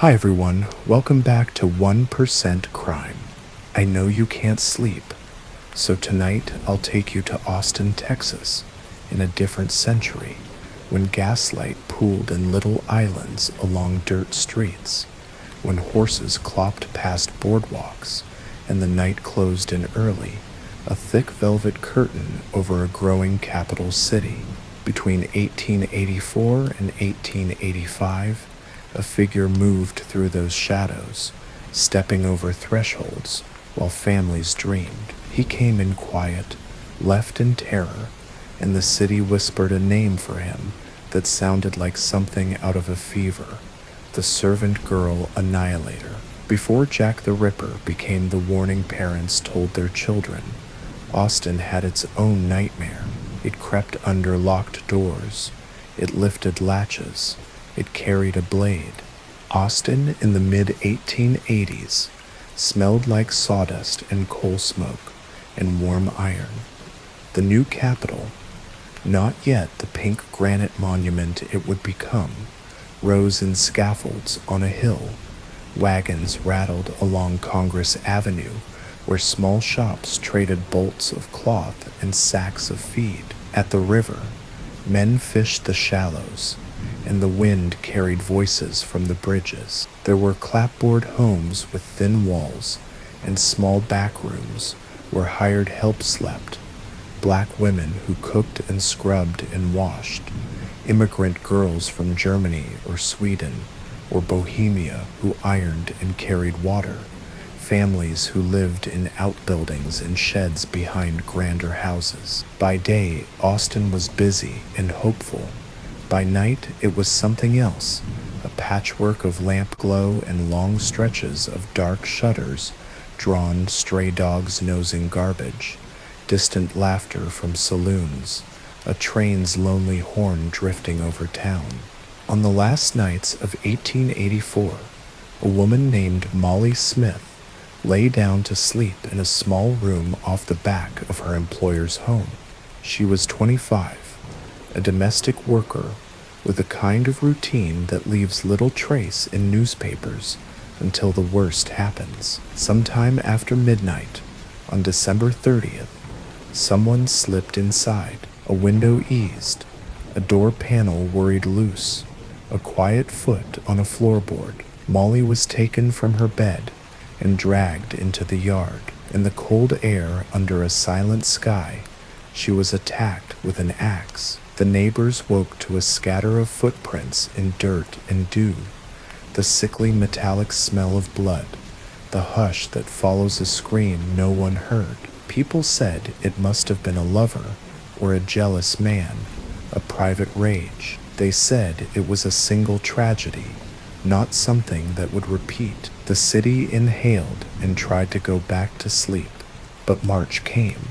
Hi everyone, welcome back to 1% Crime. I know you can't sleep, so tonight I'll take you to Austin, Texas, in a different century, when gaslight pooled in little islands along dirt streets, when horses clopped past boardwalks, and the night closed in early, a thick velvet curtain over a growing capital city. Between 1884 and 1885, a figure moved through those shadows, stepping over thresholds while families dreamed. He came in quiet, left in terror, and the city whispered a name for him that sounded like something out of a fever: the servant girl Annihilator. Before Jack the Ripper became the warning parents told their children, Austin had its own nightmare. It crept under locked doors. It lifted latches. It carried a blade. Austin in the mid-1880s smelled like sawdust and coal smoke and warm iron. The new capital, not yet the pink granite monument it would become, rose in scaffolds on a hill. Wagons rattled along Congress Avenue, where small shops traded bolts of cloth and sacks of feed. At the river, men fished the shallows, and the wind carried voices from the bridges. There were clapboard homes with thin walls and small back rooms where hired help slept, black women who cooked and scrubbed and washed, immigrant girls from Germany or Sweden or Bohemia who ironed and carried water, families who lived in outbuildings and sheds behind grander houses. By day, Austin was busy and hopeful. By night, it was something else, a patchwork of lamp glow and long stretches of dark shutters, drawn stray dogs nosing garbage, distant laughter from saloons, a train's lonely horn drifting over town. On the last nights of 1884, a woman named Molly Smith lay down to sleep in a small room off the back of her employer's home. She was 25, a domestic worker with a kind of routine that leaves little trace in newspapers until the worst happens. Sometime after midnight, on December 30th, someone slipped inside. A window eased, a door panel worried loose, a quiet foot on a floorboard. Molly was taken from her bed and dragged into the yard. In the cold air under a silent sky, she was attacked with an axe. The neighbors woke to a scatter of footprints in dirt and dew, the sickly metallic smell of blood, the hush that follows a scream no one heard. People said it must have been a lover or a jealous man, a private rage. They said it was a single tragedy, not something that would repeat. The city inhaled and tried to go back to sleep, but March came,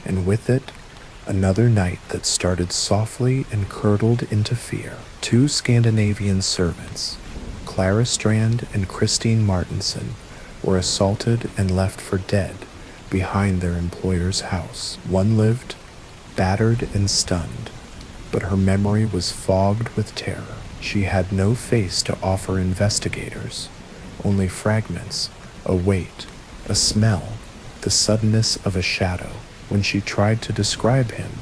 and with it, another night that started softly and curdled into fear. Two Scandinavian servants, Clara Strand and Christine Martinson, were assaulted and left for dead behind their employer's house. One lived, battered and stunned, but her memory was fogged with terror. She had no face to offer investigators, only fragments, a weight, a smell, the suddenness of a shadow. When she tried to describe him,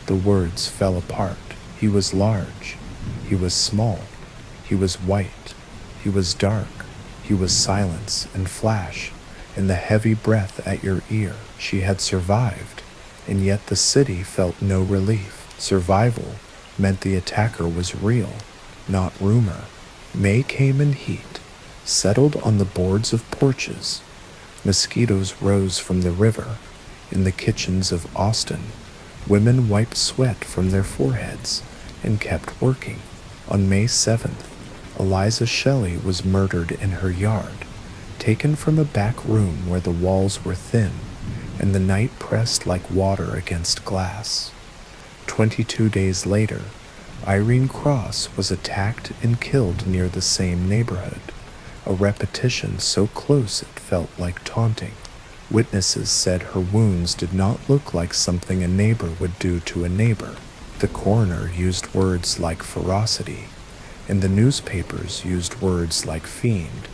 the words fell apart. He was large. He was small. He was white. He was dark. He was silence and flash and the heavy breath at your ear. She had survived, and yet the city felt no relief. Survival meant the attacker was real, not rumor. May came in heat, settled on the boards of porches. Mosquitoes rose from the river. In the kitchens of Austin, women wiped sweat from their foreheads and kept working. On May 7th, Eliza Shelley was murdered in her yard, taken from a back room where the walls were thin and the night pressed like water against glass. 22 days later, Irene Cross was attacked and killed near the same neighborhood, a repetition so close it felt like taunting. Witnesses said her wounds did not look like something a neighbor would do to a neighbor. The coroner used words like ferocity, and the newspapers used words like fiend.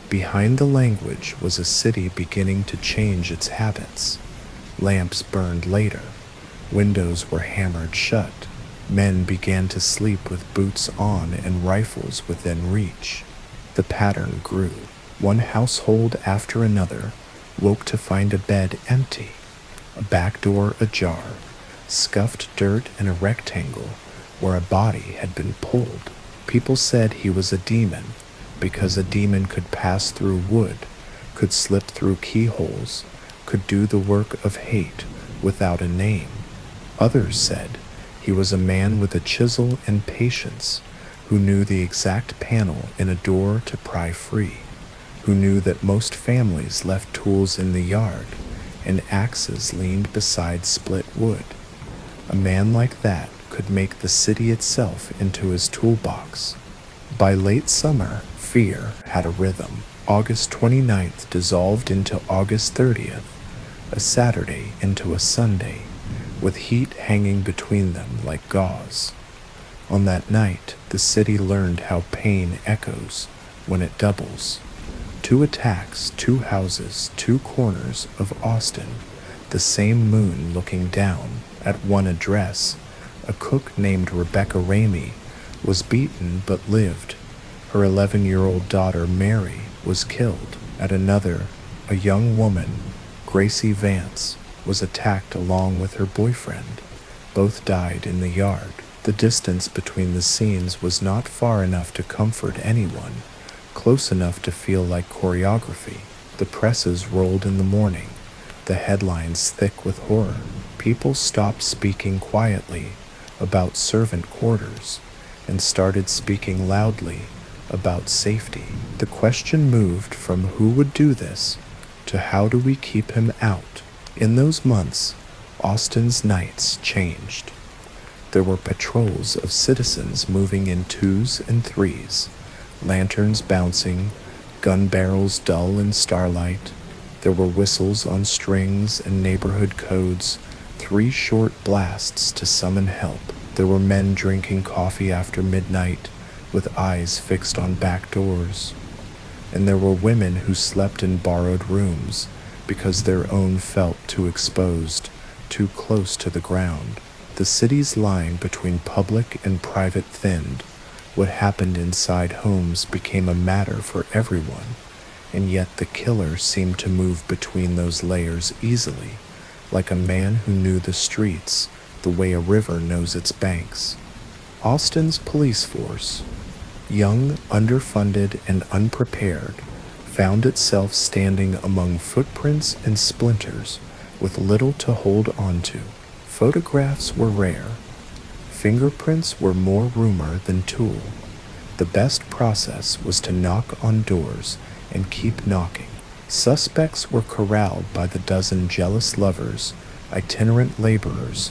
Behind the language was a city beginning to change its habits. Lamps burned later, windows were hammered shut, men began to sleep with boots on and rifles within reach. The pattern grew. One household after another woke to find a bed empty, a back door ajar, scuffed dirt in a rectangle where a body had been pulled. People said he was a demon because a demon could pass through wood, could slip through keyholes, could do the work of hate without a name. Others said he was a man with a chisel and patience, who knew the exact panel in a door to pry free, who knew that most families left tools in the yard and axes leaned beside split wood. A man like that could make the city itself into his toolbox. By late summer, fear had a rhythm. August 29th dissolved into August 30th, a Saturday into a Sunday, with heat hanging between them like gauze. On that night, the city learned how pain echoes when it doubles. 2 attacks, 2 houses, 2 corners of Austin, the same moon looking down. At one address, a cook named Rebecca Ramey was beaten but lived. Her 11-year-old daughter Mary was killed. At another, a young woman, Gracie Vance, was attacked along with her boyfriend. Both died in the yard. The distance between the scenes was not far enough to comfort anyone, close enough to feel like choreography. The presses rolled in the morning, the headlines thick with horror. People stopped speaking quietly about servant quarters and started speaking loudly about safety. The question moved from who would do this to how do we keep him out. In those months, Austin's nights changed. There were patrols of citizens moving in 2s and 3s, lanterns bouncing, gun barrels dull in starlight. There were whistles on strings and neighborhood codes, 3 short blasts to summon help. There were men drinking coffee after midnight, with eyes fixed on back doors. And there were women who slept in borrowed rooms because their own felt too exposed, too close to the ground. The city's line between public and private thinned. What happened inside homes became a matter for everyone, and yet the killer seemed to move between those layers easily, like a man who knew the streets the way a river knows its banks. Austin's police force, young, underfunded, and unprepared, found itself standing among footprints and splinters with little to hold on to. Photographs were rare. Fingerprints were more rumor than tool. The best process was to knock on doors and keep knocking. Suspects were corralled by the dozen jealous lovers, itinerant laborers,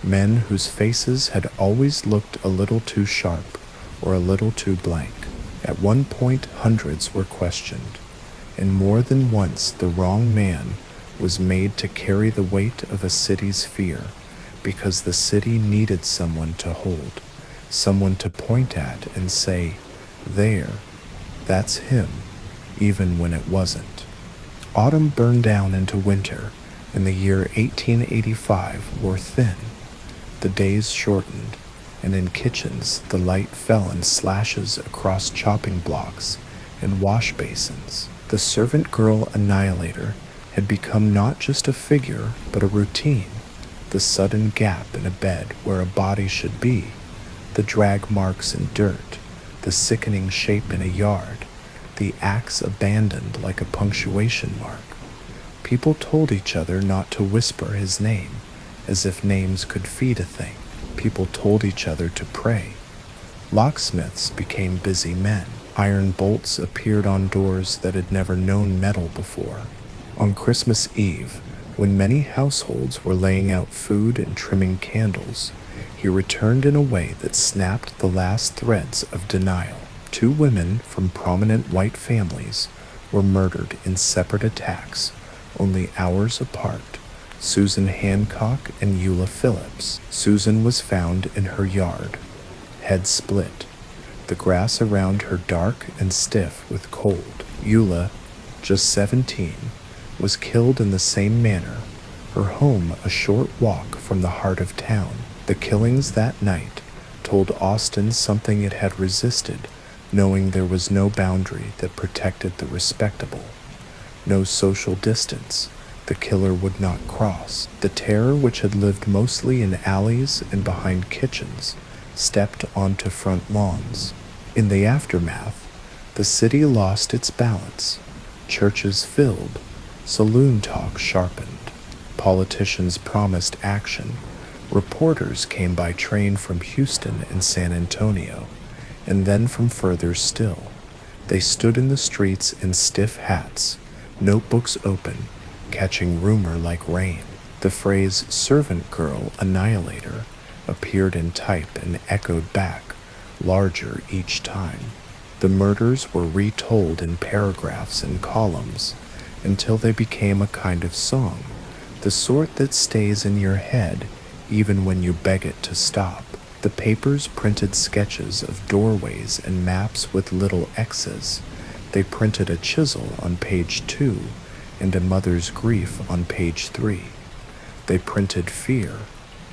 men whose faces had always looked a little too sharp or a little too blank. At one point, hundreds were questioned, and more than once the wrong man was made to carry the weight of a city's fear, because the city needed someone to hold, someone to point at and say, "There, that's him," even when it wasn't. Autumn burned down into winter, and the year 1885 wore thin. The days shortened, and in kitchens the light fell in slashes across chopping blocks and wash basins. The servant girl Annihilator had become not just a figure, but a routine. The sudden gap in a bed where a body should be, the drag marks in dirt, the sickening shape in a yard, the axe abandoned like a punctuation mark. People told each other not to whisper his name, as if names could feed a thing. People told each other to pray. Locksmiths became busy men. Iron bolts appeared on doors that had never known metal before. On Christmas Eve, when many households were laying out food and trimming candles, he returned in a way that snapped the last threads of denial. 2 women from prominent white families were murdered in separate attacks, only hours apart. Susan Hancock and Eula Phillips. Susan was found in her yard, head split, the grass around her dark and stiff with cold. Eula, just 17, was killed in the same manner, her home a short walk from the heart of town. The killings that night told Austin something it had resisted, knowing there was no boundary that protected the respectable, no social distance the killer would not cross. The terror, which had lived mostly in alleys and behind kitchens, stepped onto front lawns. In the aftermath, the city lost its balance. Churches filled, saloon talk sharpened, politicians promised action, reporters came by train from Houston and San Antonio, and then from further still. They stood in the streets in stiff hats, notebooks open, catching rumor like rain. The phrase "servant girl Annihilator" appeared in type and echoed back, larger each time. The murders were retold in paragraphs and columns until they became a kind of song, the sort that stays in your head even when you beg it to stop. The papers printed sketches of doorways and maps with little X's. They printed a chisel on page 2 and a mother's grief on page 3. They printed fear.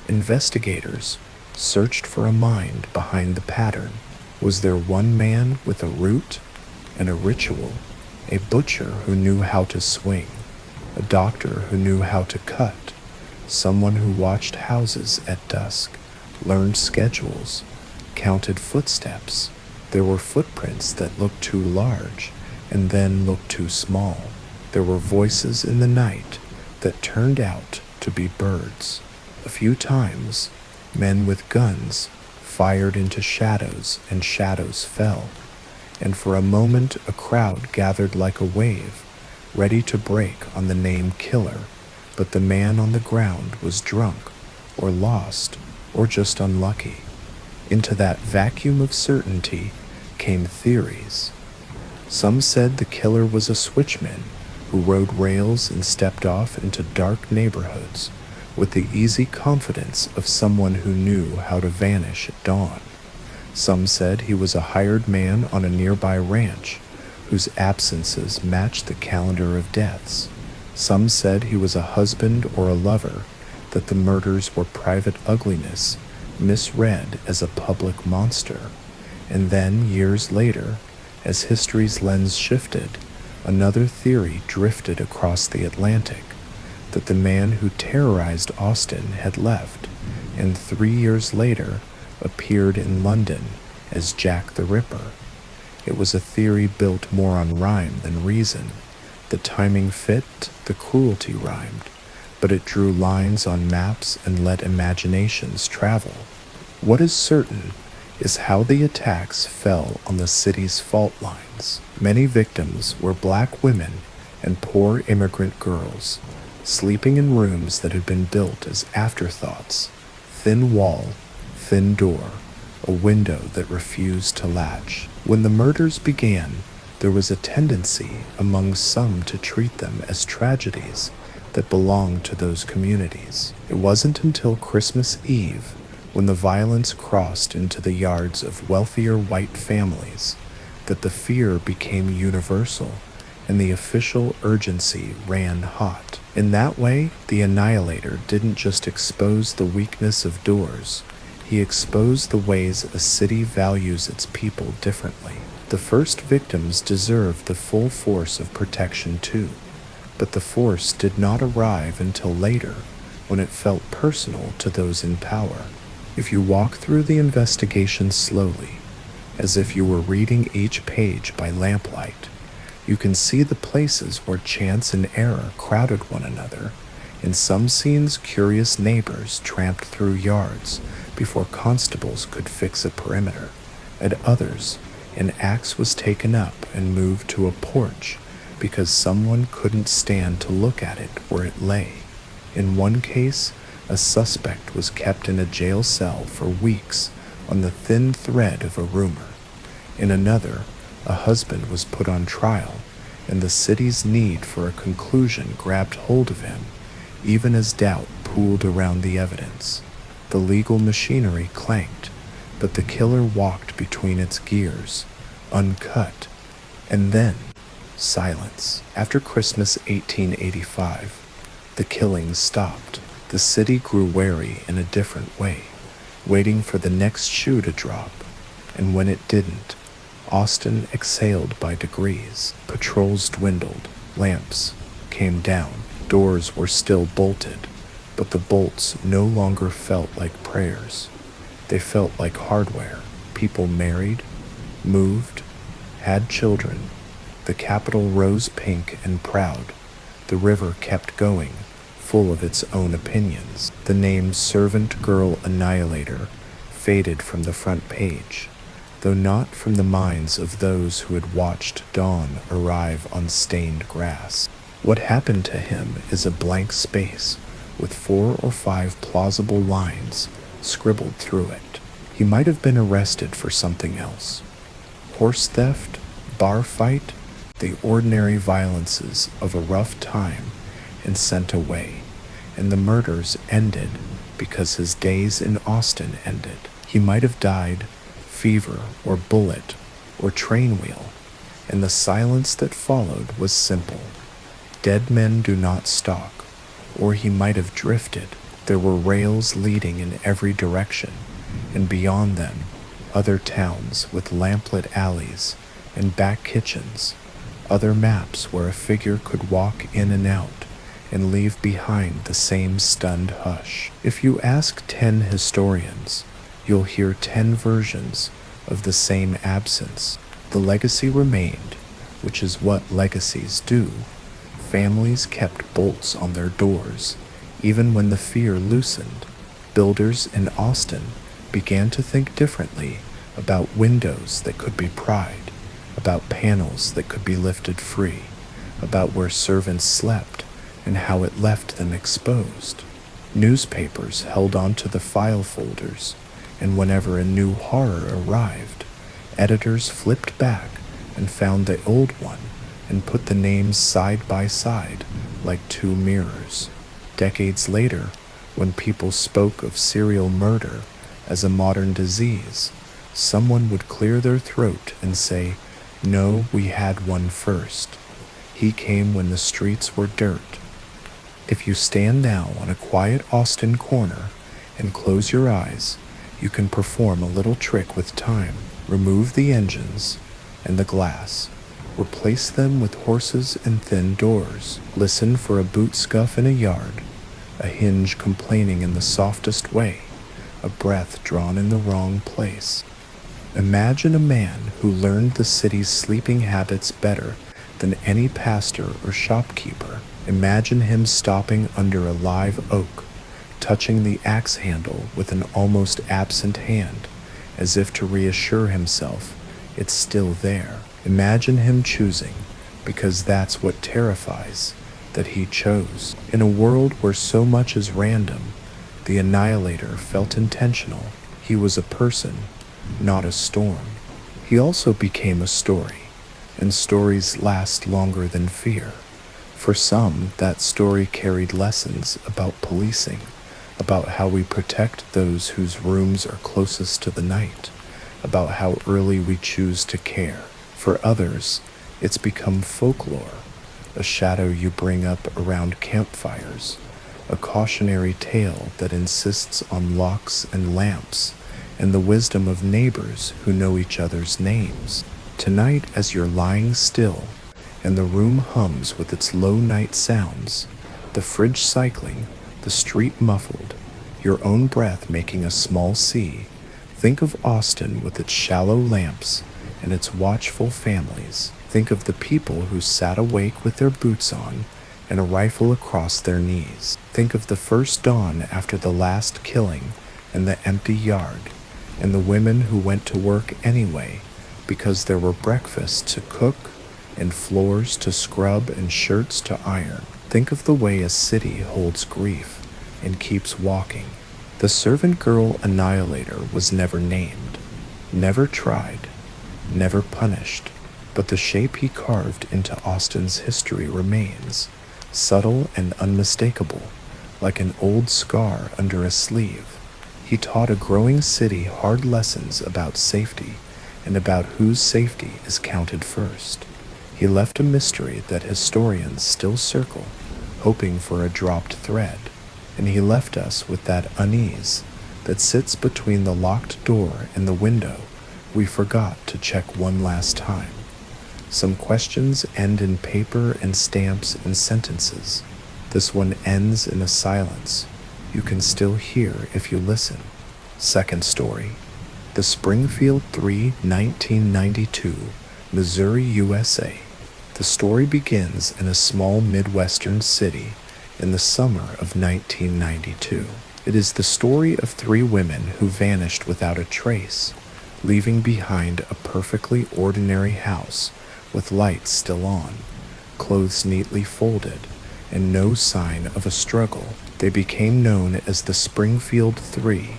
Investigators searched for a mind behind the pattern. Was there one man with a root and a ritual, a butcher who knew how to swing, a doctor who knew how to cut, someone who watched houses at dusk, learned schedules, counted footsteps? There were footprints that looked too large and then looked too small. There were voices in the night that turned out to be birds. A few times, men with guns fired into shadows and shadows fell, and for a moment a crowd gathered like a wave, ready to break on the name killer, but the man on the ground was drunk, or lost, or just unlucky. Into that vacuum of certainty came theories. Some said the killer was a switchman who rode rails and stepped off into dark neighborhoods with the easy confidence of someone who knew how to vanish at dawn. Some said he was a hired man on a nearby ranch whose absences matched the calendar of deaths. Some said he was a husband or a lover, that the murders were private ugliness misread as a public monster. And then, years later, as history's lens shifted, another theory drifted across the Atlantic, that the man who terrorized Austin had left, and 3 years later appeared in London as Jack the Ripper. It was a theory built more on rhyme than reason. The timing fit, the cruelty rhymed, but it drew lines on maps and let imaginations travel. What is certain is how the attacks fell on the city's fault lines. Many victims were black women and poor immigrant girls, sleeping in rooms that had been built as afterthoughts. Thin wall, thin door, a window that refused to latch. When the murders began, there was a tendency among some to treat them as tragedies that belonged to those communities. It wasn't until Christmas Eve, when the violence crossed into the yards of wealthier white families, that the fear became universal and the official urgency ran hot. In that way, the Annihilator didn't just expose the weakness of doors, he exposed the ways a city values its people differently. The first victims deserved the full force of protection too, but the force did not arrive until later, when it felt personal to those in power. If you walk through the investigation slowly, as if you were reading each page by lamplight, you can see the places where chance and error crowded one another. In some scenes, curious neighbors tramped through yards before constables could fix a perimeter. At others, an axe was taken up and moved to a porch because someone couldn't stand to look at it where it lay. In one case, a suspect was kept in a jail cell for weeks on the thin thread of a rumor. In another, a husband was put on trial, and the city's need for a conclusion grabbed hold of him, even as doubt pooled around the evidence. The legal machinery clanked, but the killer walked between its gears, uncut, and then silence. After Christmas 1885, the killings stopped. The city grew wary in a different way, waiting for the next shoe to drop, and when it didn't, Austin exhaled by degrees. Patrols dwindled, lamps came down, doors were still bolted, but the bolts no longer felt like prayers. They felt like hardware. People married, moved, had children. The capital rose pink and proud. The river kept going, full of its own opinions. The name Servant Girl Annihilator faded from the front page, though not from the minds of those who had watched dawn arrive on stained grass. What happened to him is a blank space with 4 or 5 plausible lines scribbled through it. He might have been arrested for something else. Horse theft, bar fight, the ordinary violences of a rough time, and sent away. And the murders ended because his days in Austin ended. He might have died fever or bullet or train wheel, and the silence that followed was simple. Dead men do not stalk. Or he might have drifted. There were rails leading in every direction, and beyond them, other towns with lamplit alleys and back kitchens, other maps where a figure could walk in and out and leave behind the same stunned hush. If you ask 10 historians, you'll hear 10 versions of the same absence. The legacy remained, which is what legacies do. Families kept bolts on their doors, even when the fear loosened. Builders in Austin began to think differently about windows that could be pried, about panels that could be lifted free, about where servants slept and how it left them exposed. Newspapers held onto the file folders, and whenever a new horror arrived, editors flipped back and found the old one and put the names side by side like 2 mirrors. Decades later, when people spoke of serial murder as a modern disease, someone would clear their throat and say, "No, we had one first. He came when the streets were dirt." If you stand now on a quiet Austin corner and close your eyes, you can perform a little trick with time. Remove the engines and the glass. Replace them with horses and thin doors. Listen for a boot scuff in a yard, a hinge complaining in the softest way, a breath drawn in the wrong place. Imagine a man who learned the city's sleeping habits better than any pastor or shopkeeper. Imagine him stopping under a live oak, touching the axe handle with an almost absent hand, as if to reassure himself it's still there. Imagine him choosing, because that's what terrifies, that he chose. In a world where so much is random, the Annihilator felt intentional. He was a person, not a storm. He also became a story, and stories last longer than fear. For some, that story carried lessons about policing, about how we protect those whose rooms are closest to the night, about how early we choose to care. For others, it's become folklore, a shadow you bring up around campfires, a cautionary tale that insists on locks and lamps, and the wisdom of neighbors who know each other's names. Tonight, as you're lying still, and the room hums with its low night sounds, the fridge cycling, the street muffled, your own breath making a small sea, think of Austin with its shallow lamps and its watchful families. Think of the people who sat awake with their boots on and a rifle across their knees. Think of the first dawn after the last killing and the empty yard, and the women who went to work anyway because there were breakfasts to cook and floors to scrub and shirts to iron. Think of the way a city holds grief and keeps walking. The servant girl Annihilator was never named, never tried, never punished, but the shape he carved into Austin's history remains, subtle and unmistakable, like an old scar under a sleeve. He taught a growing city hard lessons about safety and about whose safety is counted first. He left a mystery that historians still circle, hoping for a dropped thread, and he left us with that unease that sits between the locked door and the window we forgot to check one last time. Some questions end in paper and stamps and sentences. This one ends in a silence you can still hear if you listen. Second story. The Springfield 3, 1992, Missouri, USA. The story begins in a small Midwestern city in the summer of 1992. It is the story of three women who vanished without a trace, leaving behind a perfectly ordinary house with lights still on, clothes neatly folded, and no sign of a struggle. They became known as the Springfield Three,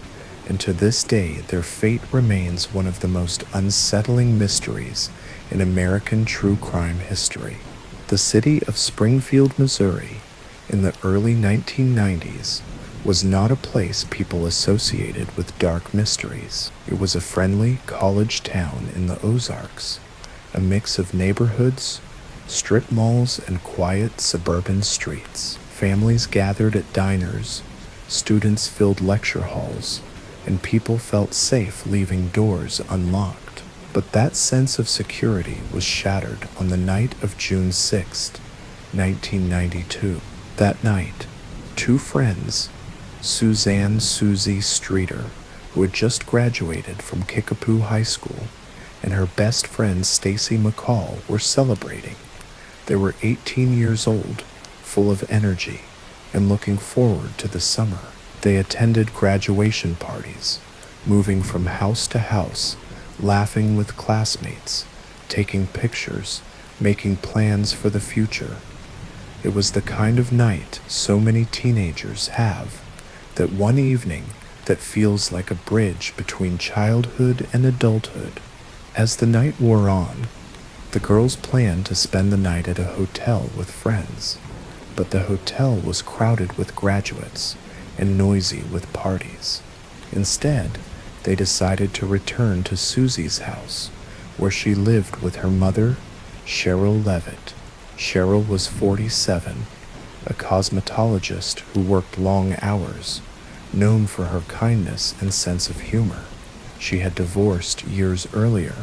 and to this day their fate remains one of the most unsettling mysteries in American true crime history. The city of Springfield, Missouri, in the early 1990s, was not a place people associated with dark mysteries. It was a friendly college town in the Ozarks, a mix of neighborhoods, strip malls, and quiet suburban streets. Families gathered at diners, students filled lecture halls, and people felt safe leaving doors unlocked. But that sense of security was shattered on the night of June 6, 1992. That night, two friends, Suzanne Susie Streeter, who had just graduated from Kickapoo High School, and her best friend Stacy McCall were celebrating. They were 18 years old, full of energy, and looking forward to the summer. They attended graduation parties, moving from house to house, laughing with classmates, taking pictures, making plans for the future. It was the kind of night so many teenagers have, that one evening that feels like a bridge between childhood and adulthood. As the night wore on, the girls planned to spend the night at a hotel with friends, but the hotel was crowded with graduates and noisy with parties. Instead, they decided to return to Susie's house, where she lived with her mother, Cheryl Levitt. Cheryl was 47, a cosmetologist who worked long hours, known for her kindness and sense of humor. She had divorced years earlier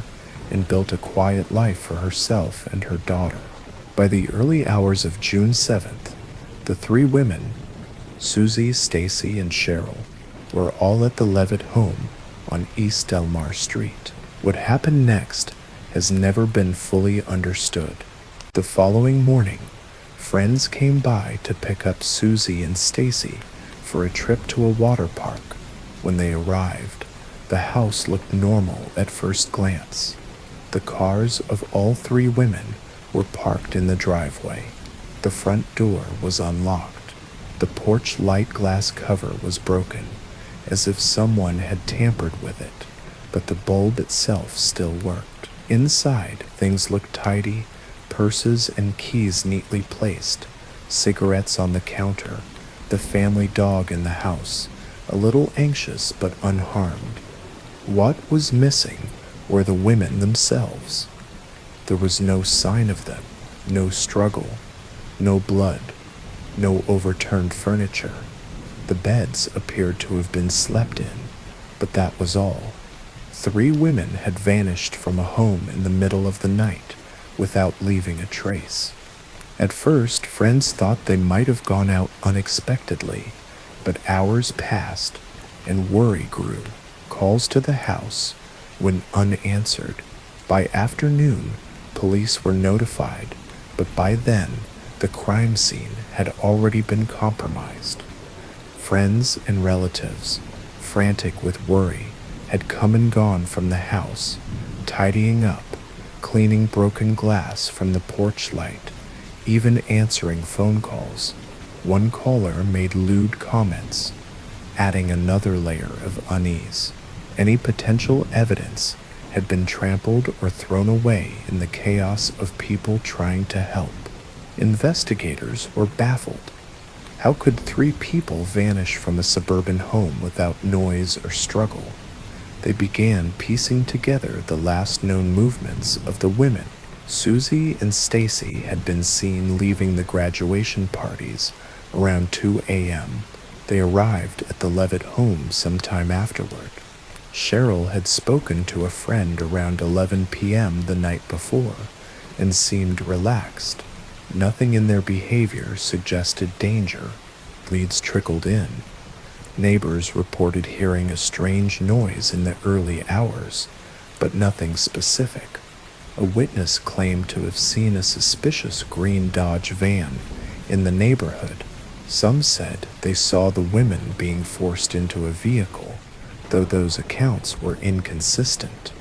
and built a quiet life for herself and her daughter. By the early hours of June 7th, the three women, Susie, Stacy, and Cheryl, were all at the Levitt home on East Delmar Street. What happened next has never been fully understood. The following morning, friends came by to pick up Susie and Stacy for a trip to a water park. When they arrived, the house looked normal at first glance. The cars of all three women were parked in the driveway. The front door was unlocked. The porch light glass cover was broken, as if someone had tampered with it, but the bulb itself still worked. Inside, things looked tidy, purses and keys neatly placed, cigarettes on the counter, the family dog in the house, a little anxious but unharmed. What was missing were the women themselves. There was no sign of them, no struggle, no blood, no overturned furniture. The beds appeared to have been slept in, but that was all. Three women had vanished from a home in the middle of the night without leaving a trace. At first, friends thought they might have gone out unexpectedly, but hours passed and worry grew. Calls to the house went unanswered. By afternoon, police were notified, but by then, the crime scene had already been compromised. Friends and relatives, frantic with worry, had come and gone from the house, tidying up, cleaning broken glass from the porch light, even answering phone calls. One caller made lewd comments, adding another layer of unease. Any potential evidence had been trampled or thrown away in the chaos of people trying to help. Investigators were baffled. How could 3 people vanish from a suburban home without noise or struggle? They began piecing together the last known movements of the women. Susie and Stacy had been seen leaving the graduation parties around 2 a.m. They arrived at the Levitt home sometime afterward. Cheryl had spoken to a friend around 11 p.m. the night before and seemed relaxed. Nothing in their behavior suggested danger. Leads trickled in. Neighbors reported hearing a strange noise in the early hours, but nothing specific. A witness claimed to have seen a suspicious green Dodge van in the neighborhood. Some said they saw the women being forced into a vehicle, though those accounts were inconsistent.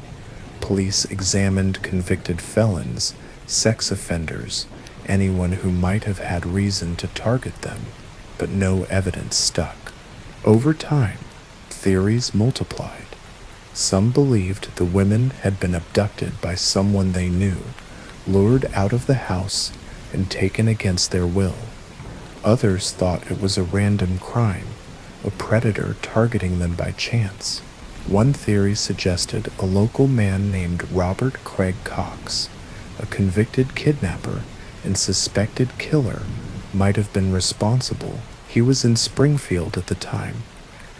Police examined convicted felons, sex offenders, anyone who might have had reason to target them, but no evidence stuck. Over time, theories multiplied. Some believed the women had been abducted by someone they knew, lured out of the house, and taken against their will. Others thought it was a random crime, a predator targeting them by chance. One theory suggested a local man named Robert Craig Cox, a convicted kidnapper and suspected killer, might have been responsible. He was in Springfield at the time,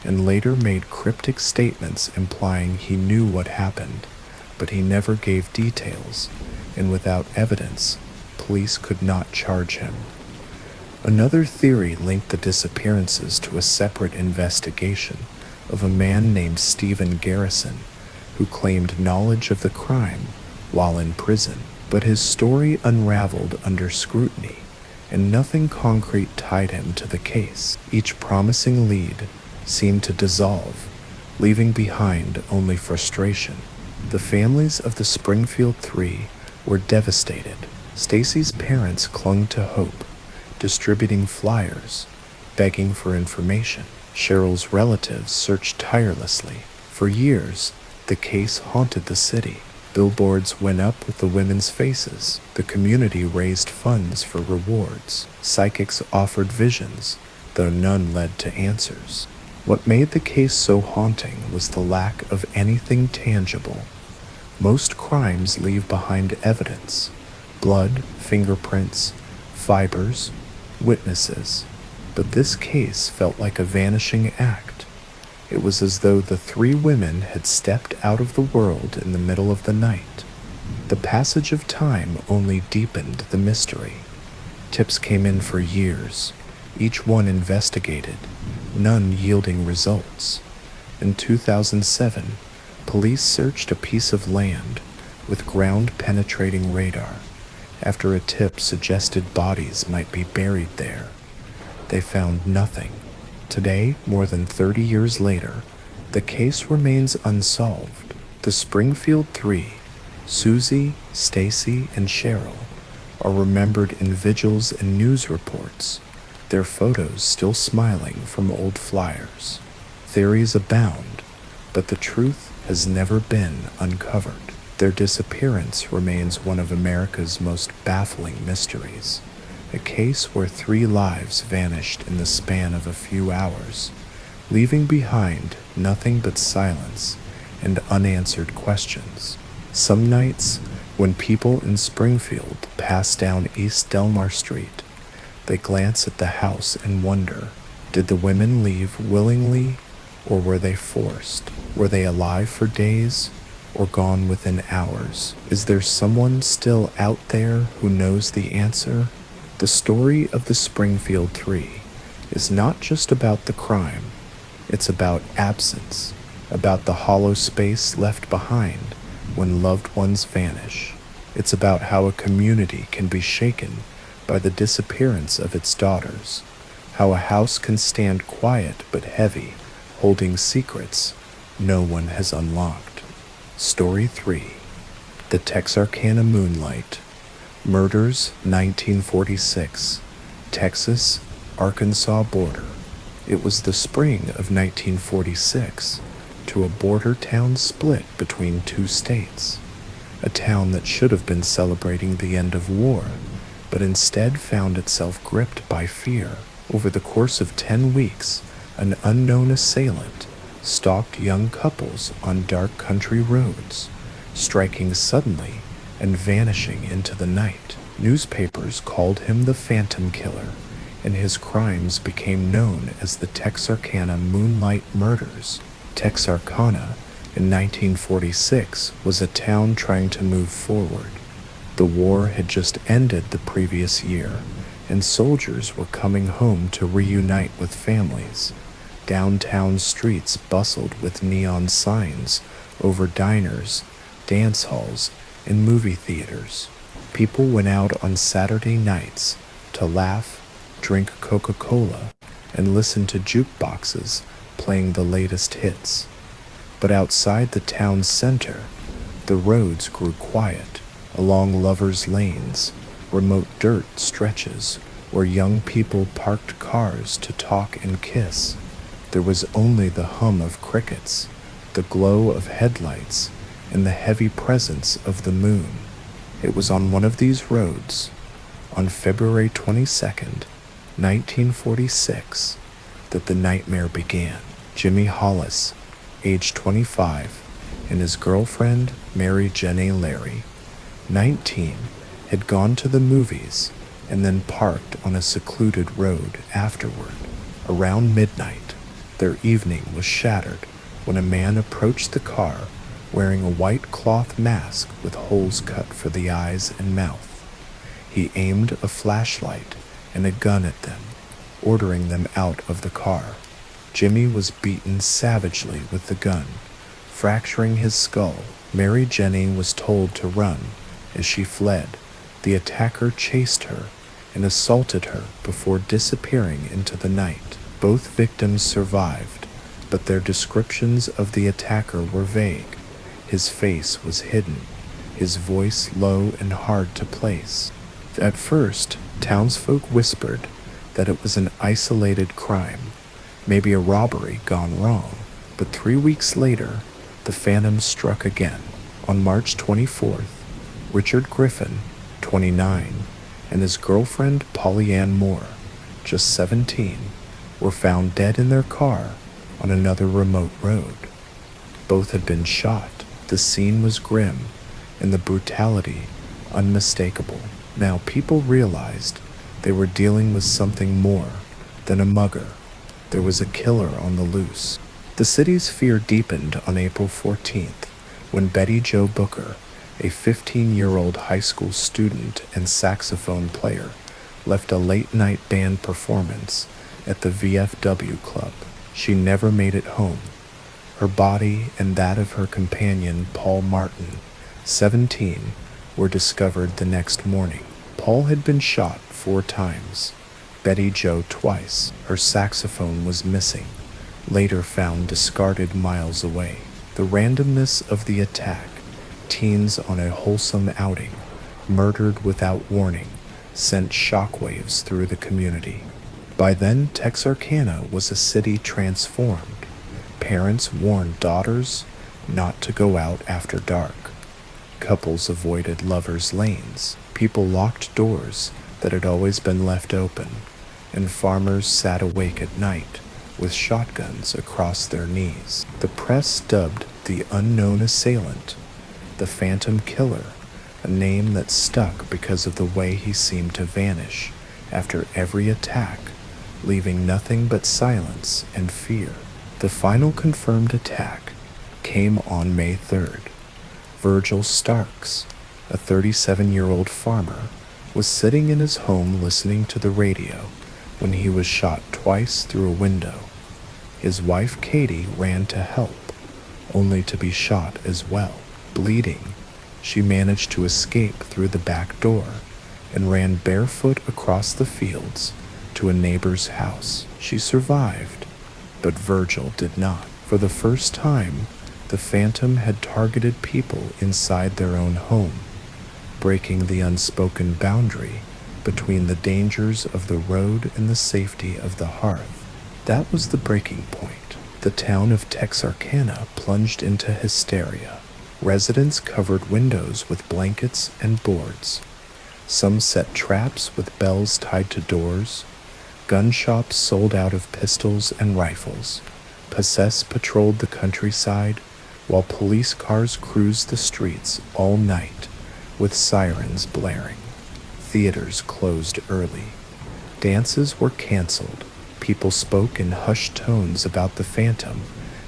and later made cryptic statements implying he knew what happened, but he never gave details, and without evidence, police could not charge him. Another theory linked the disappearances to a separate investigation of a man named Stephen Garrison, who claimed knowledge of the crime while in prison, but his story unraveled under scrutiny, and nothing concrete tied him to the case. Each promising lead seemed to dissolve, leaving behind only frustration. The families of the Springfield Three were devastated. Stacy's parents clung to hope, distributing flyers, begging for information. Cheryl's relatives searched tirelessly. For years, the case haunted the city. Billboards went up with the women's faces. The community raised funds for rewards. Psychics offered visions, though none led to answers. What made the case so haunting was the lack of anything tangible. Most crimes leave behind evidence: blood, fingerprints, fibers, witnesses. But this case felt like a vanishing act. It was as though the 3 women had stepped out of the world in the middle of the night. The passage of time only deepened the mystery. Tips came in for years, each one investigated, none yielding results. In 2007, police searched a piece of land with ground-penetrating radar after a tip suggested bodies might be buried there. They found nothing. Today, more than 30 years later, the case remains unsolved. The Springfield Three, Susie, Stacy, and Cheryl, are remembered in vigils and news reports, their photos still smiling from old flyers. Theories abound, but the truth has never been uncovered. Their disappearance remains one of America's most baffling mysteries. A case where 3 lives vanished in the span of a few hours, leaving behind nothing but silence and unanswered questions. Some nights, when people in Springfield pass down East Delmar Street, they glance at the house and wonder, did the women leave willingly, or were they forced? Were they alive for days, or gone within hours? Is there someone still out there who knows the answer? The story of the Springfield Three is not just about the crime. It's about absence, about the hollow space left behind when loved ones vanish. It's about how a community can be shaken by the disappearance of its daughters, how a house can stand quiet but heavy, holding secrets no one has unlocked. Story 3. The Texarkana Moonlight. Murders, 1946. Texas, Arkansas border. It was the spring of 1946, to a border town split between 2 states. A town that should have been celebrating the end of war, but instead found itself gripped by fear. Over the course of 10 weeks, an unknown assailant stalked young couples on dark country roads, striking suddenly and vanishing into the night. Newspapers called him the Phantom Killer, and his crimes became known as the Texarkana Moonlight Murders. Texarkana, in 1946, was a town trying to move forward. The war had just ended the previous year, and soldiers were coming home to reunite with families. Downtown streets bustled with neon signs over diners, dance halls, and movie theaters. People went out on Saturday nights to laugh, drink Coca-Cola, and listen to jukeboxes playing the latest hits. But outside the town's center, the roads grew quiet. Along lovers' lanes, remote dirt stretches where young people parked cars to talk and kiss. There was only the hum of crickets, the glow of headlights, and the heavy presence of the moon. It was on one of these roads, on February 22nd, 1946, that the nightmare began. Jimmy Hollis, age 25, and his girlfriend, Mary Janae Larry, 19, had gone to the movies and then parked on a secluded road afterward. Around midnight, their evening was shattered when a man approached the car wearing a white cloth mask with holes cut for the eyes and mouth. He aimed a flashlight and a gun at them, ordering them out of the car. Jimmy was beaten savagely with the gun, fracturing his skull. Mary Jennings was told to run. As she fled, the attacker chased her and assaulted her before disappearing into the night. Both victims survived, but their descriptions of the attacker were vague. His face was hidden, his voice low and hard to place. At first, townsfolk whispered that it was an isolated crime, maybe a robbery gone wrong. But 3 weeks later, the phantom struck again. On March 24th, Richard Griffin, 29, and his girlfriend Polly Ann Moore, just 17, were found dead in their car on another remote road. Both had been shot. The scene was grim, and the brutality unmistakable. Now people realized they were dealing with something more than a mugger. There was a killer on the loose. The city's fear deepened on April 14th, when Betty Jo Booker, a 15-year-old high school student and saxophone player, left a late-night band performance at the VFW club. She never made it home. Her body and that of her companion, Paul Martin, 17, were discovered the next morning. Paul had been shot 4 times, Betty Jo twice. Her saxophone was missing, later found discarded miles away. The randomness of the attack, teens on a wholesome outing, murdered without warning, sent shockwaves through the community. By then, Texarkana was a city transformed. Parents warned daughters not to go out after dark. Couples avoided lovers' lanes. People locked doors that had always been left open, and farmers sat awake at night with shotguns across their knees. The press dubbed the unknown assailant the Phantom Killer, a name that stuck because of the way he seemed to vanish after every attack, leaving nothing but silence and fear. The final confirmed attack came on May 3rd. Virgil Starks, a 37-year-old farmer, was sitting in his home listening to the radio when he was shot twice through a window. His wife Katie ran to help, only to be shot as well. Bleeding, she managed to escape through the back door and ran barefoot across the fields to a neighbor's house. She survived, but Virgil did not. For the first time, the Phantom had targeted people inside their own home, breaking the unspoken boundary between the dangers of the road and the safety of the hearth. That was the breaking point. The town of Texarkana plunged into hysteria. Residents covered windows with blankets and boards. Some set traps with bells tied to doors. Gun shops sold out of pistols and rifles. Possessed patrolled the countryside, while police cars cruised the streets all night with sirens blaring. Theaters closed early. Dances were canceled. People spoke in hushed tones about the phantom,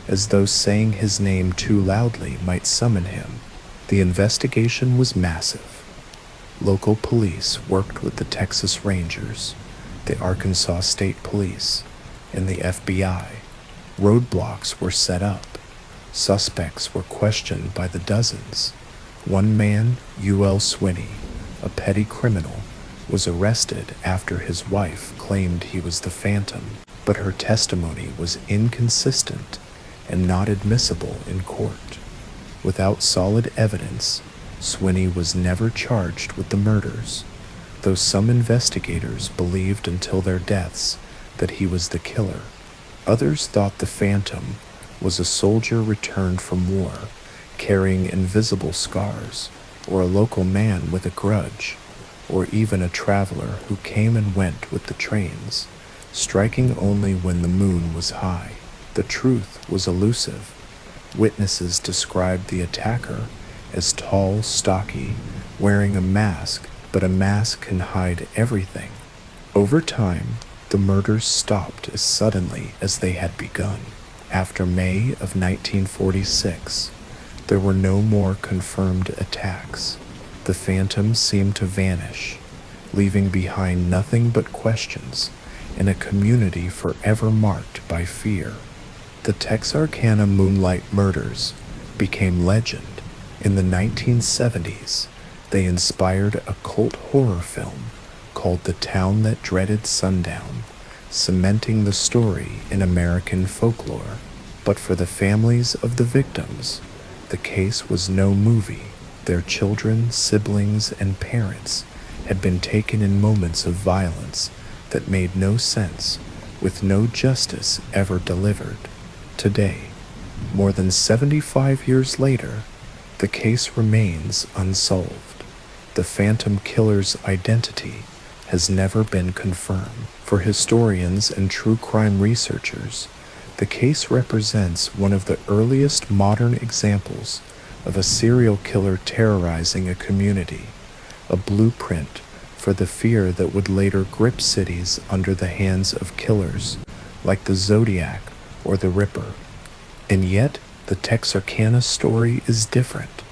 as though saying his name too loudly might summon him. The investigation was massive. Local police worked with the Texas Rangers, the Arkansas State Police, and the FBI. Roadblocks were set up. Suspects were questioned by the dozens. One man, U.L. Swinney, a petty criminal, was arrested after his wife claimed he was the phantom, but her testimony was inconsistent and not admissible in court. Without solid evidence, Swinney was never charged with the murders, though some investigators believed until their deaths that he was the killer. Others thought the phantom was a soldier returned from war, carrying invisible scars, or a local man with a grudge, or even a traveler who came and went with the trains, striking only when the moon was high. The truth was elusive. Witnesses described the attacker as tall, stocky, wearing a mask, but a mask can hide everything. Over time, the murders stopped as suddenly as they had begun. After May of 1946, there were no more confirmed attacks. The phantom seemed to vanish, leaving behind nothing but questions in a community forever marked by fear. The Texarkana Moonlight Murders became legend. In the 1970s, they inspired a cult horror film called The Town That Dreaded Sundown, cementing the story in American folklore. But for the families of the victims, the case was no movie. Their children, siblings, and parents had been taken in moments of violence that made no sense, with no justice ever delivered. Today, more than 75 years later, the case remains unsolved. The phantom killer's identity has never been confirmed. For historians and true crime researchers, the case represents one of the earliest modern examples of a serial killer terrorizing a community, a blueprint for the fear that would later grip cities under the hands of killers like the Zodiac or the Ripper. And yet, the Texarkana story is different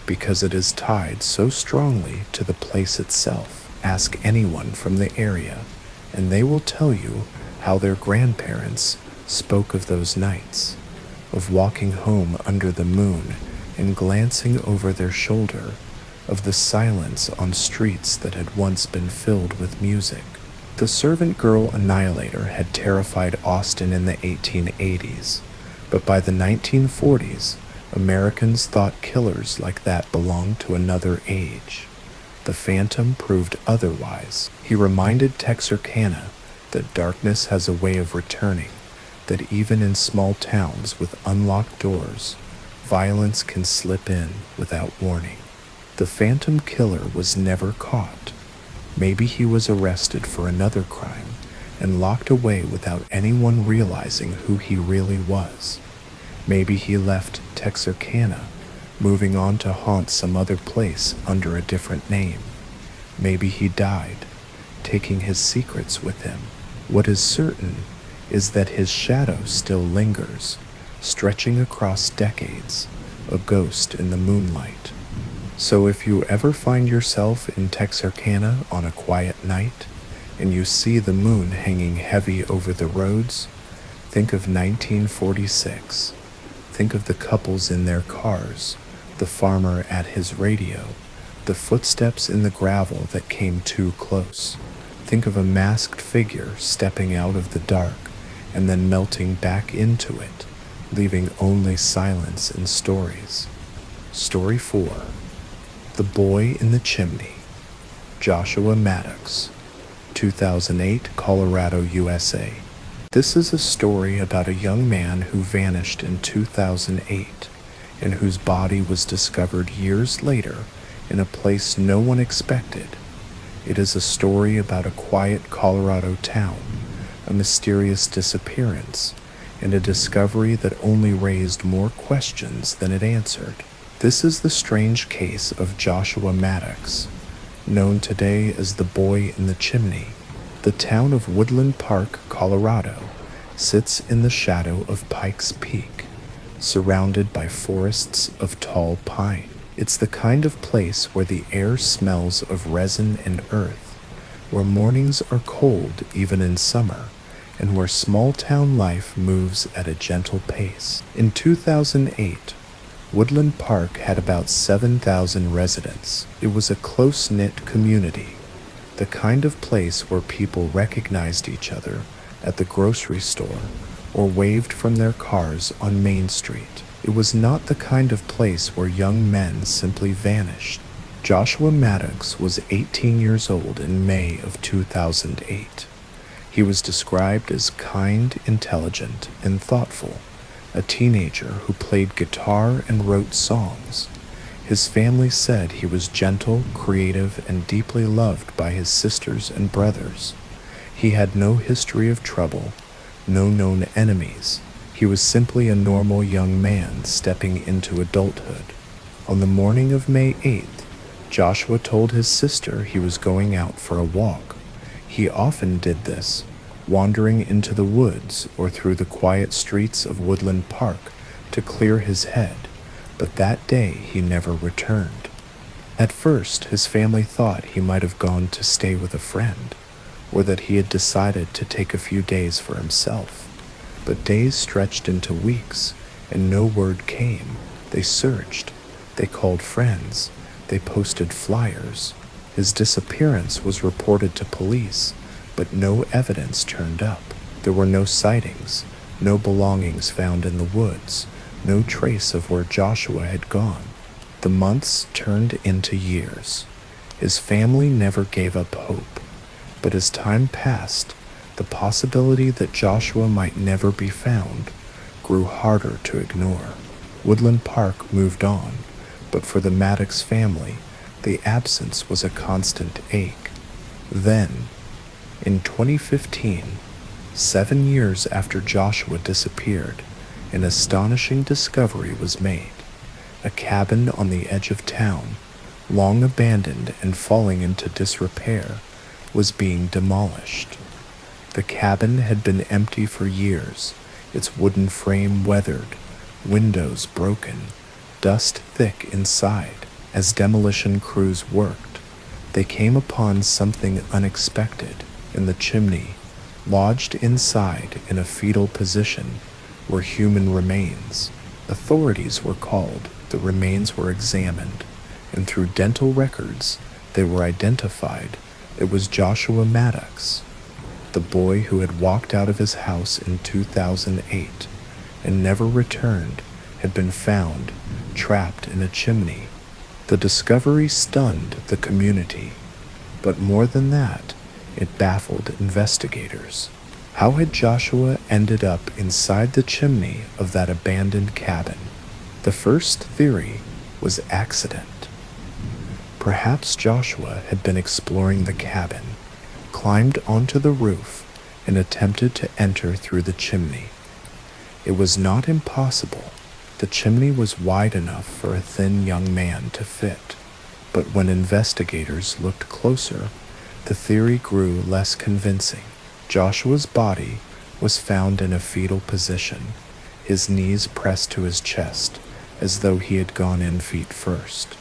because it is tied so strongly to the place itself. Ask anyone from the area, and they will tell you how their grandparents spoke of those nights, of walking home under the moon and glancing over their shoulder, of the silence on streets that had once been filled with music. The servant girl Annihilator had terrified Austin in the 1880s, but by the 1940s, Americans thought killers like that belonged to another age. The phantom proved otherwise. He reminded Texarkana that darkness has a way of returning, that even in small towns with unlocked doors, violence can slip in without warning. The phantom killer was never caught. Maybe he was arrested for another crime and locked away without anyone realizing who he really was. Maybe he left Texarkana, moving on to haunt some other place under a different name. Maybe he died, taking his secrets with him. What is certain is that his shadow still lingers, stretching across decades, a ghost in the moonlight. So if you ever find yourself in Texarkana on a quiet night, and you see the moon hanging heavy over the roads, think of 1946. Think of the couples in their cars, the farmer at his radio, the footsteps in the gravel that came too close. Think of a masked figure stepping out of the dark and then melting back into it, leaving only silence and stories. Story 4. The Boy in the Chimney. Joshua Maddox, 2008, Colorado, USA. This is a story about a young man who vanished in 2008 and whose body was discovered years later in a place no one expected. It is a story about a quiet Colorado town a mysterious disappearance, and a discovery that only raised more questions than it answered. This is the strange case of Joshua Maddox, known today as the Boy in the Chimney. The town of Woodland Park, Colorado, sits in the shadow of Pikes Peak, surrounded by forests of tall pine. It's the kind of place where the air smells of resin and earth, where mornings are cold even in summer, and where small-town life moves at a gentle pace. In 2008, Woodland Park had about 7,000 residents. It was a close-knit community, the kind of place where people recognized each other at the grocery store or waved from their cars on Main Street. It was not the kind of place where young men simply vanished. Joshua Maddox was 18 years old in May of 2008. He was described as kind, intelligent, and thoughtful, a teenager who played guitar and wrote songs. His family said he was gentle, creative, and deeply loved by his sisters and brothers. He had no history of trouble, no known enemies. He was simply a normal young man stepping into adulthood. On the morning of May 8th, Joshua told his sister he was going out for a walk. He often did this, wandering into the woods or through the quiet streets of Woodland Park to clear his head, but that day he never returned. At first, his family thought he might have gone to stay with a friend, or that he had decided to take a few days for himself. But days stretched into weeks, and no word came. They searched. They called friends. They posted flyers. His disappearance was reported to police, but no evidence turned up. There were no sightings, no belongings found in the woods, no trace of where Joshua had gone. The months turned into years. His family never gave up hope, but as time passed, the possibility that Joshua might never be found grew harder to ignore. Woodland Park moved on, but for the Maddox family, the absence was a constant ache. Then, in 2015, 7 years after Joshua disappeared, an astonishing discovery was made. A cabin on the edge of town, long abandoned and falling into disrepair, was being demolished. The cabin had been empty for years, its wooden frame weathered, windows broken, dust thick inside. As demolition crews worked, they came upon something unexpected. In the chimney, lodged inside in a fetal position, were human remains. Authorities were called, the remains were examined, and through dental records, they were identified. It was Joshua Maddox, the boy who had walked out of his house in 2008 and never returned, had been found trapped in a chimney. The discovery stunned the community, but more than that, it baffled investigators. How had Joshua ended up inside the chimney of that abandoned cabin? The first theory was accident. Perhaps Joshua had been exploring the cabin, climbed onto the roof, and attempted to enter through the chimney. It was not impossible. The chimney was wide enough for a thin young man to fit, but when investigators looked closer, the theory grew less convincing. Joshua's body was found in a fetal position, his knees pressed to his chest, as though he had gone in feet first.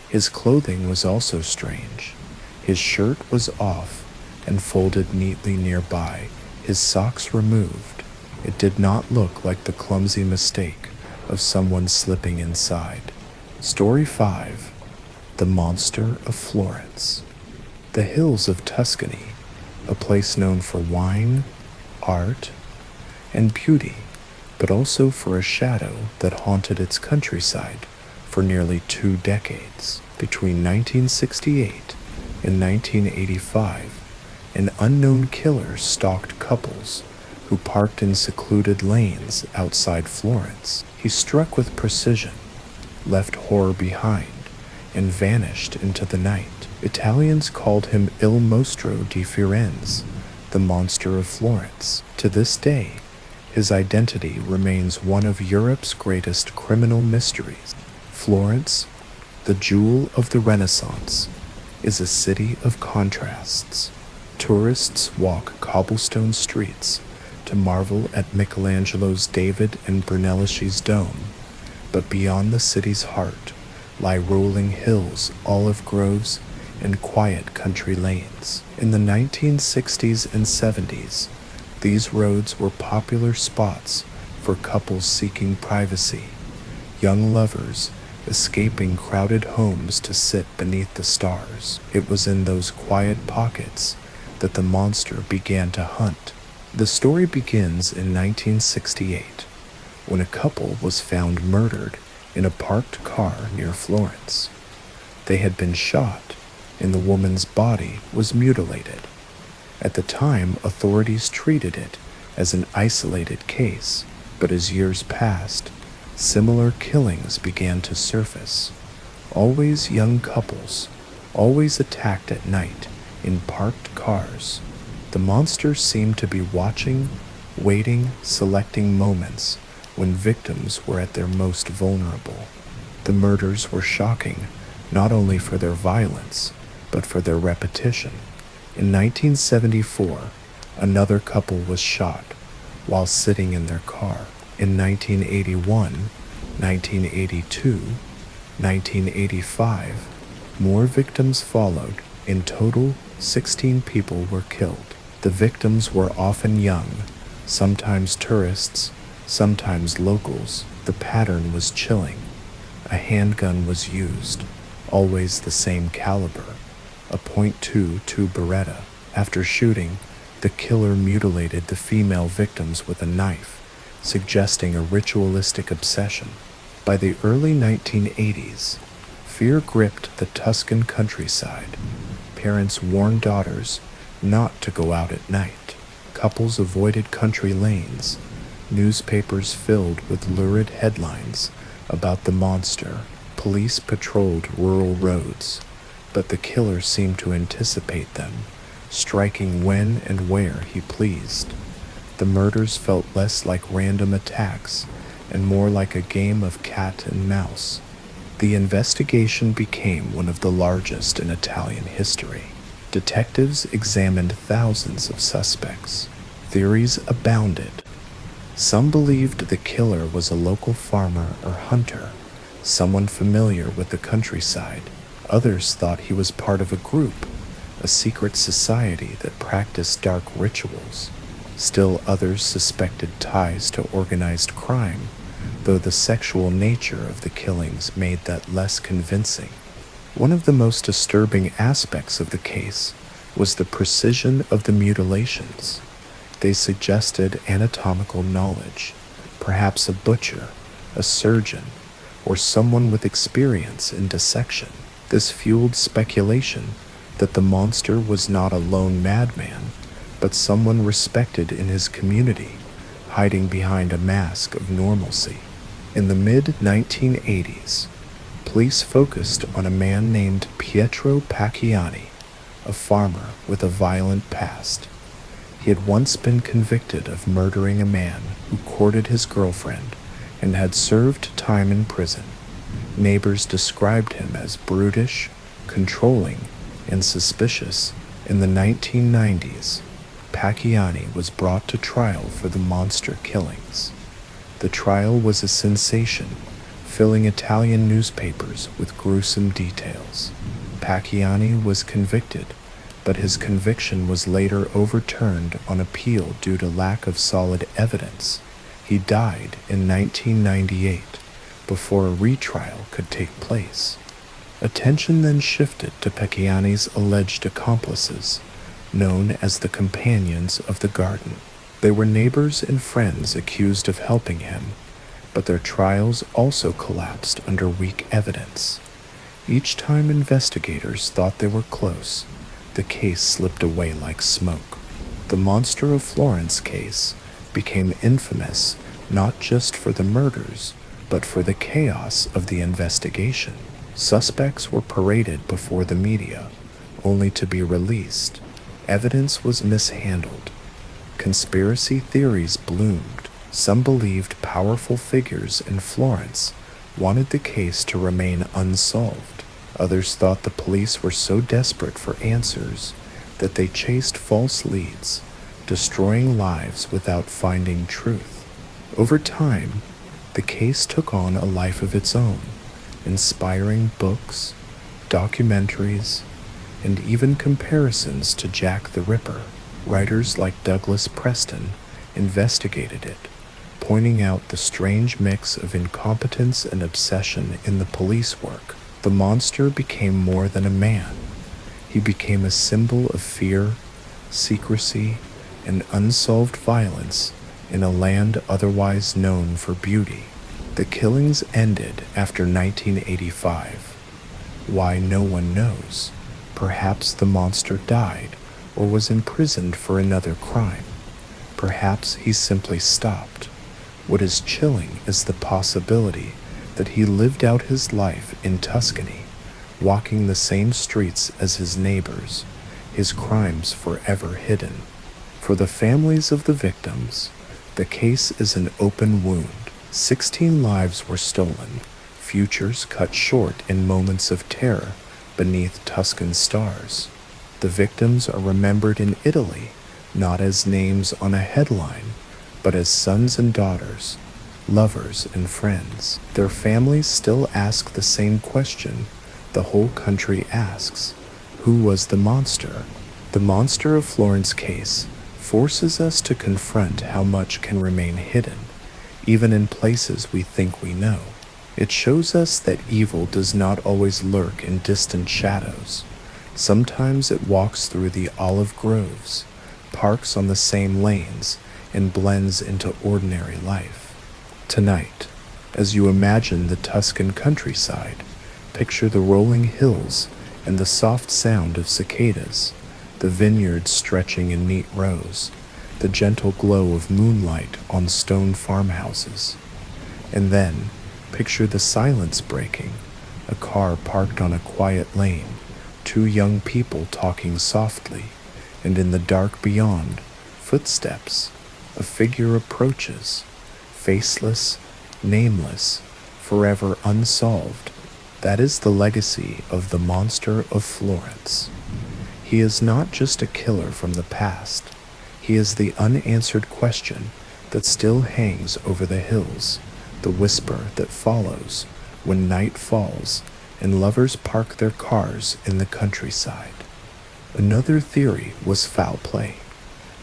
His clothing was also strange. His shirt was off and folded neatly nearby, his socks removed. It did not look like the clumsy mistake of someone slipping inside. Story 5. The Monster of Florence. The hills of Tuscany, a place known for wine, art, and beauty, but also for a shadow that haunted its countryside for nearly 2 decades. Between 1968 and 1985, an unknown killer stalked couples who parked in secluded lanes outside Florence. He struck with precision, left horror behind, and vanished into the night. Italians called him Il Mostro di Firenze, the monster of Florence. To this day, his identity remains one of Europe's greatest criminal mysteries. Florence, the jewel of the Renaissance, is a city of contrasts. Tourists walk cobblestone streets to marvel at Michelangelo's David and Brunelleschi's dome, but beyond the city's heart lie rolling hills, olive groves, and quiet country lanes. In the 1960s and 70s, these roads were popular spots for couples seeking privacy, young lovers escaping crowded homes to sit beneath the stars. It was in those quiet pockets that the monster began to hunt. The story begins in 1968, when a couple was found murdered in a parked car near Florence. They had been shot, and the woman's body was mutilated. At the time, authorities treated it as an isolated case, but as years passed, similar killings began to surface. Always young couples, always attacked at night in parked cars. The monster seemed to be watching, waiting, selecting moments when victims were at their most vulnerable. The murders were shocking, not only for their violence, but for their repetition. In 1974, another couple was shot while sitting in their car. In 1981, 1982, 1985, more victims followed. In total, 16 people were killed. The victims were often young, sometimes tourists, sometimes locals. The pattern was chilling. A handgun was used, always the same caliber, a .22 Beretta. After shooting, the killer mutilated the female victims with a knife, suggesting a ritualistic obsession. By the early 1980s, fear gripped the Tuscan countryside. Parents warned daughters not to go out at night. Couples avoided country lanes. Newspapers filled with lurid headlines about the monster. Police patrolled rural roads, but the killer seemed to anticipate them, striking when and where he pleased. The murders felt less like random attacks and more like a game of cat and mouse. The investigation became one of the largest in Italian history. Detectives examined thousands of suspects. Theories abounded. Some believed the killer was a local farmer or hunter, someone familiar with the countryside. Others thought he was part of a group, a secret society that practiced dark rituals. Still others suspected ties to organized crime, though the sexual nature of the killings made that less convincing. One of the most disturbing aspects of the case was the precision of the mutilations. They suggested anatomical knowledge, perhaps a butcher, a surgeon, or someone with experience in dissection. This fueled speculation that the monster was not a lone madman, but someone respected in his community, hiding behind a mask of normalcy. In the mid-1980s, police focused on a man named Pietro Pacchiani, a farmer with a violent past. He had once been convicted of murdering a man who courted his girlfriend and had served time in prison. Neighbors described him as brutish, controlling, and suspicious. In the 1990s, Pacchiani was brought to trial for the monster killings. The trial was a sensation, filling Italian newspapers with gruesome details. Pacchiani was convicted, but his conviction was later overturned on appeal due to lack of solid evidence. He died in 1998 before a retrial could take place. Attention then shifted to Pacchiani's alleged accomplices, known as the Companions of the Garden. They were neighbors and friends accused of helping him, but their trials also collapsed under weak evidence. Each time investigators thought they were close, the case slipped away like smoke. The Monster of Florence case became infamous not just for the murders, but for the chaos of the investigation. Suspects were paraded before the media, only to be released, Evidence was mishandled. Conspiracy theories bloomed. Some believed powerful figures in Florence wanted the case to remain unsolved. Others thought the police were so desperate for answers that they chased false leads, destroying lives without finding truth. Over time, the case took on a life of its own, inspiring books, documentaries, and even comparisons to Jack the Ripper. Writers like Douglas Preston investigated it, pointing out the strange mix of incompetence and obsession in the police work. The monster became more than a man. He became a symbol of fear, secrecy, and unsolved violence in a land otherwise known for beauty. The killings ended after 1985. Why, no one knows. Perhaps the monster died or was imprisoned for another crime. Perhaps he simply stopped. What is chilling is the possibility that he lived out his life in Tuscany, walking the same streets as his neighbors, his crimes forever hidden. For the families of the victims, the case is an open wound. 16 lives were stolen, futures cut short in moments of terror beneath Tuscan stars. The victims are remembered in Italy, not as names on a headline, but as sons and daughters, lovers and friends. Their families still ask the same question the whole country asks: who was the monster? The Monster of Florence case forces us to confront how much can remain hidden, even in places we think we know. It shows us that evil does not always lurk in distant shadows. Sometimes it walks through the olive groves, parks on the same lanes, and blends into ordinary life. Tonight, as you imagine the Tuscan countryside, picture the rolling hills and the soft sound of cicadas, the vineyards stretching in neat rows, the gentle glow of moonlight on stone farmhouses. And then, picture the silence breaking, a car parked on a quiet lane, two young people talking softly, and in the dark beyond, footsteps. A figure approaches, faceless, nameless, forever unsolved. That is the legacy of the Monster of Florence. He is not just a killer from the past. He is the unanswered question that still hangs over the hills, the whisper that follows when night falls and lovers park their cars in the countryside. Another theory was foul play.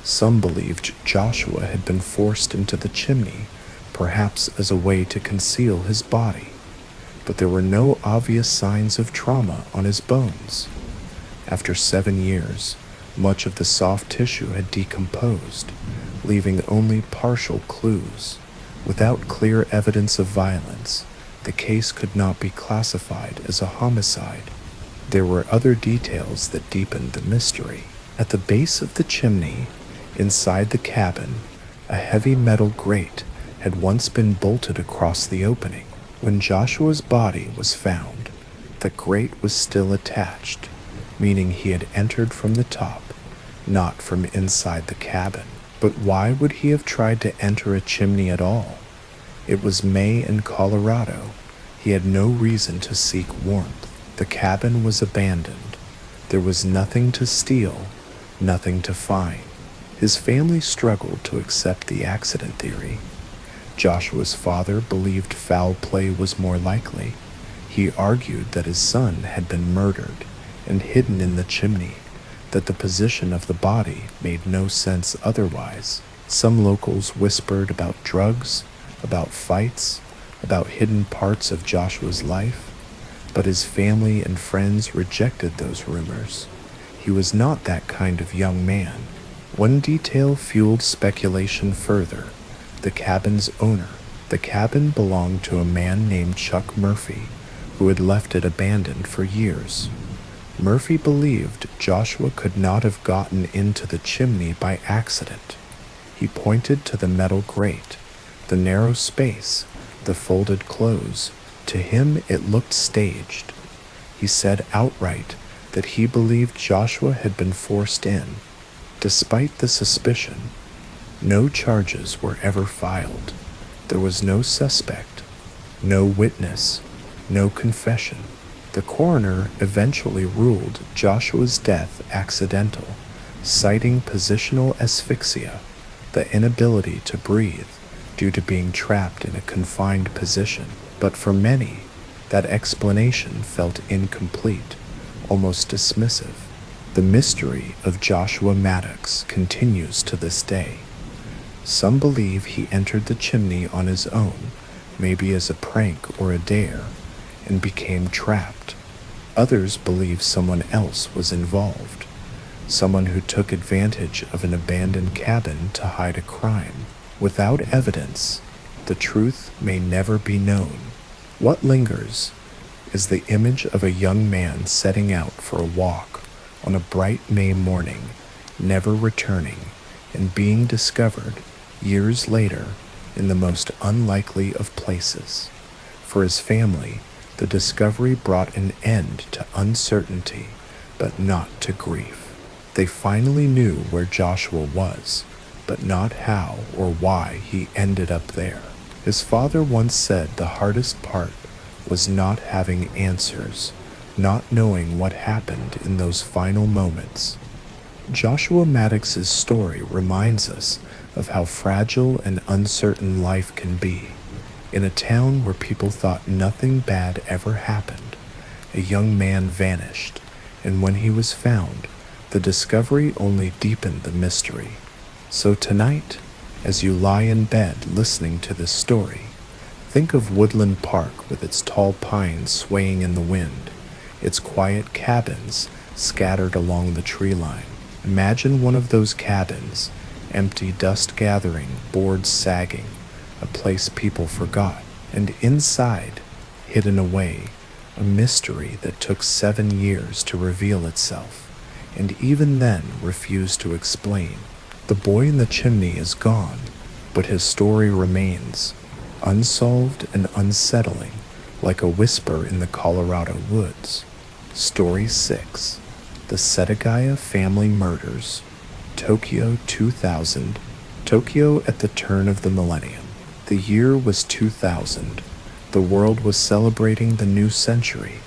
Some believed Joshua had been forced into the chimney, perhaps as a way to conceal his body, but there were no obvious signs of trauma on his bones. After 7 years, much of the soft tissue had decomposed, leaving only partial clues. Without clear evidence of violence, the case could not be classified as a homicide. There were other details that deepened the mystery. At the base of the chimney, inside the cabin, a heavy metal grate had once been bolted across the opening. When Joshua's body was found, the grate was still attached, meaning he had entered from the top, not from inside the cabin. But why would he have tried to enter a chimney at all? It was May in Colorado. He had no reason to seek warmth. The cabin was abandoned. There was nothing to steal, nothing to find. His family struggled to accept the accident theory. Joshua's father believed foul play was more likely. He argued that his son had been murdered and hidden in the chimney, that the position of the body made no sense otherwise. Some locals whispered about drugs, about fights, about hidden parts of Joshua's life, but his family and friends rejected those rumors. He was not that kind of young man. One detail fueled speculation further: the cabin's owner. The cabin belonged to a man named Chuck Murphy, who had left it abandoned for years. Murphy believed Joshua could not have gotten into the chimney by accident. He pointed to the metal grate, the narrow space, the folded clothes. To him it looked staged. He said outright that he believed Joshua had been forced in, Despite the suspicion, no charges were ever filed. There was no suspect, no witness, no confession. The coroner eventually ruled Joshua's death accidental, citing positional asphyxia, the inability to breathe due to being trapped in a confined position. But for many, that explanation felt incomplete, almost dismissive. The mystery of Joshua Maddox continues to this day. Some believe he entered the chimney on his own, maybe as a prank or a dare, and became trapped. Others believe someone else was involved, someone who took advantage of an abandoned cabin to hide a crime. Without evidence, the truth may never be known. What lingers is the image of a young man setting out for a walk on a bright May morning, never returning, and being discovered years later in the most unlikely of places. For his family, the discovery brought an end to uncertainty, but not to grief. They finally knew where Joshua was, but not how or why he ended up there. His father once said the hardest part was not having answers, not knowing what happened in those final moments. Joshua Maddox's story reminds us of how fragile and uncertain life can be. In a town where people thought nothing bad ever happened, a young man vanished, and when he was found, the discovery only deepened the mystery. So tonight, as you lie in bed listening to this story, think of Woodland Park with its tall pines swaying in the wind, its quiet cabins scattered along the tree line. Imagine one of those cabins, empty, dust gathering, boards sagging, a place people forgot, and inside, hidden away, a mystery that took 7 years to reveal itself, and even then refused to explain. The boy in the chimney is gone, but his story remains, unsolved and unsettling, like a whisper in the Colorado woods. Story 6. The Setagaya Family Murders. Tokyo 2000. Tokyo at the turn of the millennium. The year was 2000. The world was celebrating the new century,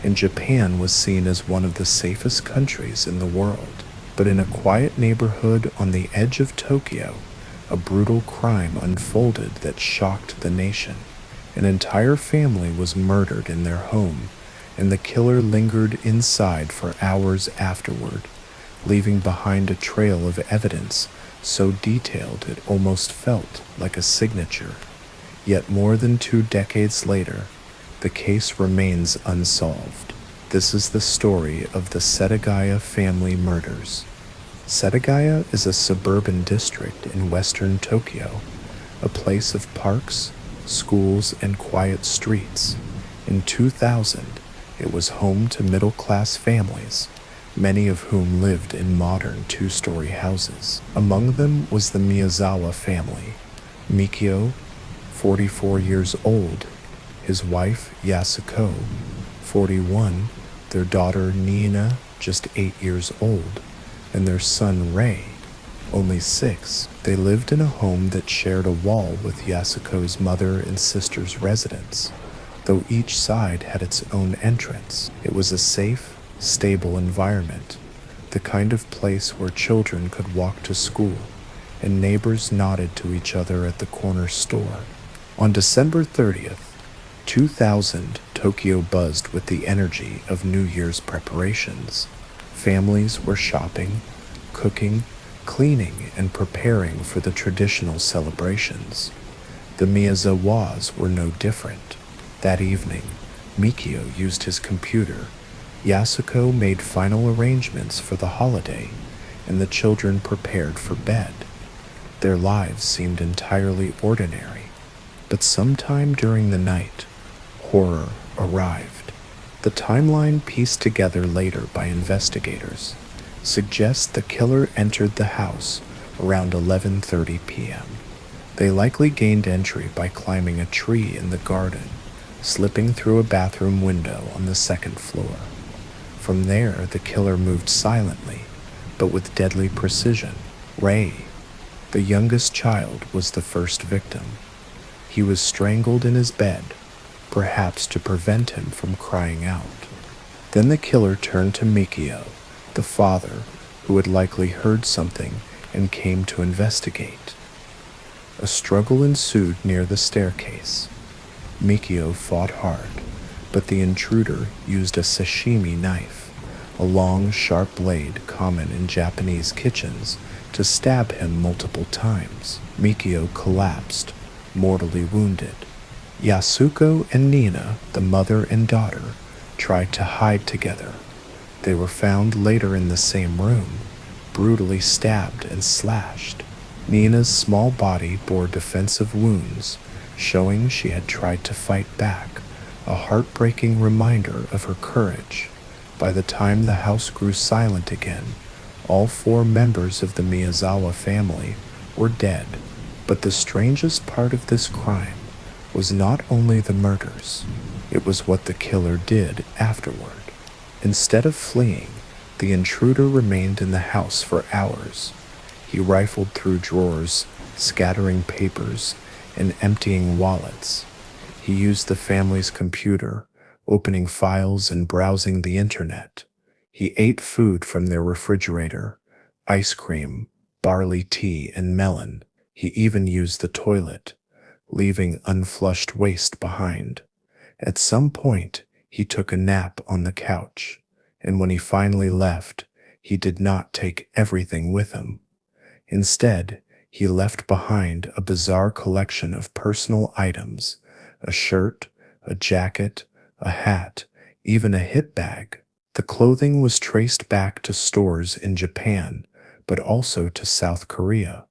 and Japan was seen as one of the safest countries in the world. But in a quiet neighborhood on the edge of Tokyo, a brutal crime unfolded that shocked the nation. An entire family was murdered in their home, and the killer lingered inside for hours afterward, leaving behind a trail of evidence so detailed it almost felt like a signature. Yet more than 2 decades later, the case remains unsolved. This is the story of the Setagaya family murders. Setagaya is a suburban district in western Tokyo, a place of parks, schools, and quiet streets. In 2000, it was home to middle-class families, many of whom lived in modern 2-story houses. Among them was the Miyazawa family. Mikio, 44 years old, his wife Yasuko, 41, their daughter Nina, just 8 years old, and their son Rei, only 6. They lived in a home that shared a wall with Yasuko's mother and sister's residence, though each side had its own entrance. It was a safe, stable environment, the kind of place where children could walk to school and neighbors nodded to each other at the corner store. On December 30th, 2000, Tokyo buzzed with the energy of New Year's preparations. Families were shopping, cooking, cleaning, and preparing for the traditional celebrations. The Miyazawas were no different. That evening, Mikio used his computer. Yasuko made final arrangements for the holiday, and the children prepared for bed. Their lives seemed entirely ordinary, but sometime during the night, horror arrived. The timeline pieced together later by investigators suggests the killer entered the house around 11:30 p.m. They likely gained entry by climbing a tree in the garden, slipping through a bathroom window on the 2nd floor. From there, the killer moved silently, but with deadly precision. Ray, the youngest child, was the first victim. He was strangled in his bed, perhaps to prevent him from crying out. Then the killer turned to Mikio, the father, who had likely heard something and came to investigate. A struggle ensued near the staircase. Mikio fought hard, but the intruder used a sashimi knife, a long, sharp blade common in Japanese kitchens, to stab him multiple times. Mikio collapsed, mortally wounded. Yasuko and Nina, the mother and daughter, tried to hide together. They were found later in the same room, brutally stabbed and slashed. Nina's small body bore defensive wounds, showing she had tried to fight back, a heartbreaking reminder of her courage. By the time the house grew silent again, all 4 members of the Miyazawa family were dead. But the strangest part of this crime was not only the murders, it was what the killer did afterward. Instead of fleeing, the intruder remained in the house for hours. He rifled through drawers, scattering papers and emptying wallets. He used the family's computer, opening files and browsing the internet. He ate food from their refrigerator, ice cream, barley tea, and melon. He even used the toilet, leaving unflushed waste behind. At some point, he took a nap on the couch, and when he finally left, he did not take everything with him. Instead, he left behind a bizarre collection of personal items: a shirt, a jacket, a hat, even a hip bag. The clothing was traced back to stores in Japan, but also to South Korea.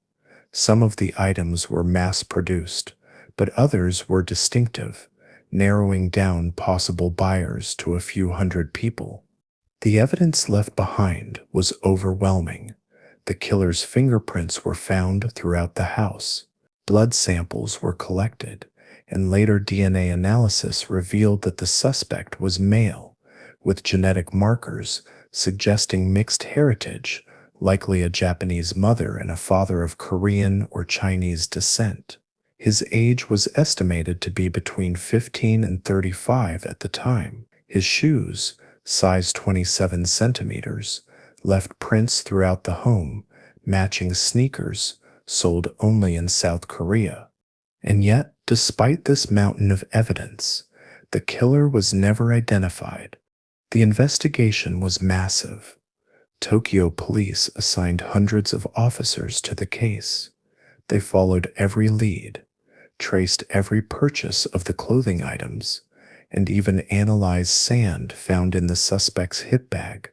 Some of the items were mass-produced, but others were distinctive, narrowing down possible buyers to a few hundred people. The evidence left behind was overwhelming. The killer's fingerprints were found throughout the house. Blood samples were collected, and later DNA analysis revealed that the suspect was male, with genetic markers suggesting mixed heritage, likely a Japanese mother and a father of Korean or Chinese descent. His age was estimated to be between 15 and 35 at the time. His shoes, size 27 centimeters, left prints throughout the home, matching sneakers sold only in South Korea. And yet, despite this mountain of evidence, the killer was never identified. The investigation was massive. Tokyo police assigned hundreds of officers to the case. They followed every lead, traced every purchase of the clothing items, and even analyzed sand found in the suspect's hip bag,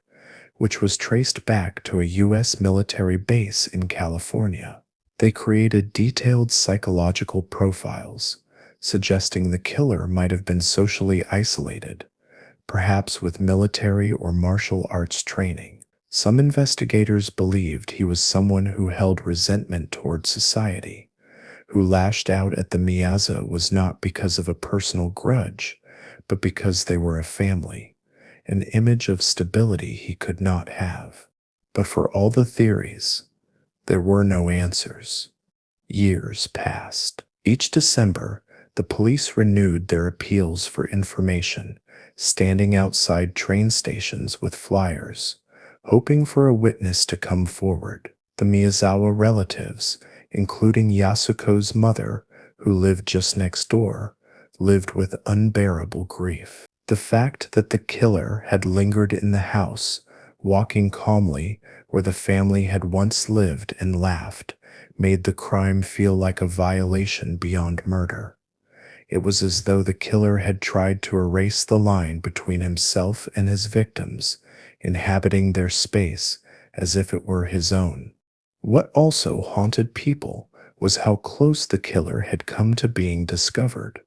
which was traced back to a U.S. military base in California. They created detailed psychological profiles, suggesting the killer might have been socially isolated, perhaps with military or martial arts training. Some investigators believed he was someone who held resentment toward society, who lashed out at the Miyaza was not because of a personal grudge, but because they were a family, an image of stability he could not have. But for all the theories, there were no answers. Years passed. Each December, the police renewed their appeals for information, standing outside train stations with flyers, hoping for a witness to come forward. The Miyazawa relatives, including Yasuko's mother, who lived just next door, lived with unbearable grief. The fact that the killer had lingered in the house, walking calmly where the family had once lived and laughed, made the crime feel like a violation beyond murder. It was as though the killer had tried to erase the line between himself and his victims, inhabiting their space as if it were his own. What also haunted people was how close the killer had come to being discovered.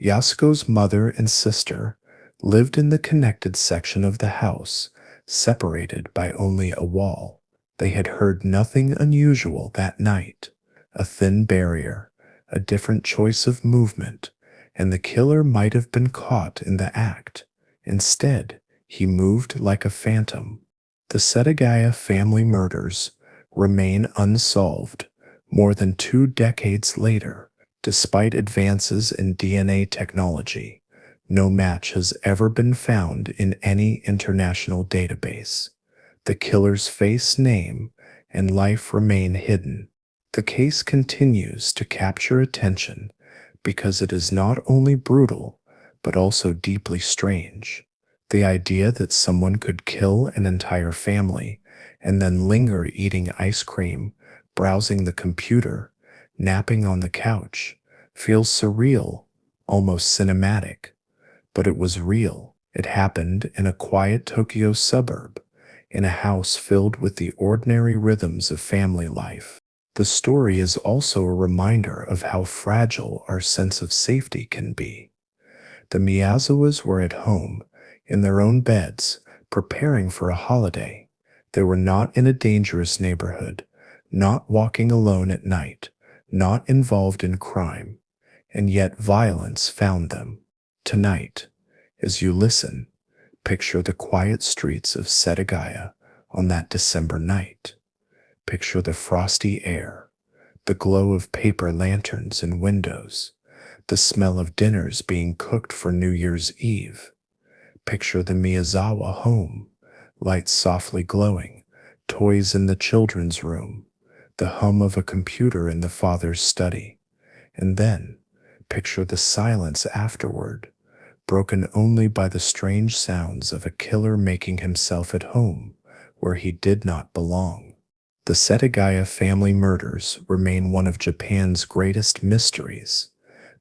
Yasuko's mother and sister lived in the connected section of the house, separated by only a wall. They had heard nothing unusual that night. A thin barrier, a different choice of movement, and the killer might have been caught in the act. Instead, he moved like a phantom. The Setagaya family murders remain unsolved more than 2 decades later. Despite advances in DNA technology, no match has ever been found in any international database. The killer's face, name, and life remain hidden. The case continues to capture attention because it is not only brutal, but also deeply strange. The idea that someone could kill an entire family and then linger eating ice cream, browsing the computer, napping on the couch, feels surreal, almost cinematic. But it was real. It happened in a quiet Tokyo suburb, in a house filled with the ordinary rhythms of family life. The story is also a reminder of how fragile our sense of safety can be. The Miyazawas were at home, in their own beds, preparing for a holiday. They were not in a dangerous neighborhood, not walking alone at night, not involved in crime, and yet violence found them. Tonight, as you listen, picture the quiet streets of Setagaya on that December night. Picture the frosty air, the glow of paper lanterns in windows, the smell of dinners being cooked for New Year's Eve. Picture the Miyazawa home, lights softly glowing, toys in the children's room, the hum of a computer in the father's study. And then, picture the silence afterward, broken only by the strange sounds of a killer making himself at home where he did not belong. The Setagaya family murders remain one of Japan's greatest mysteries.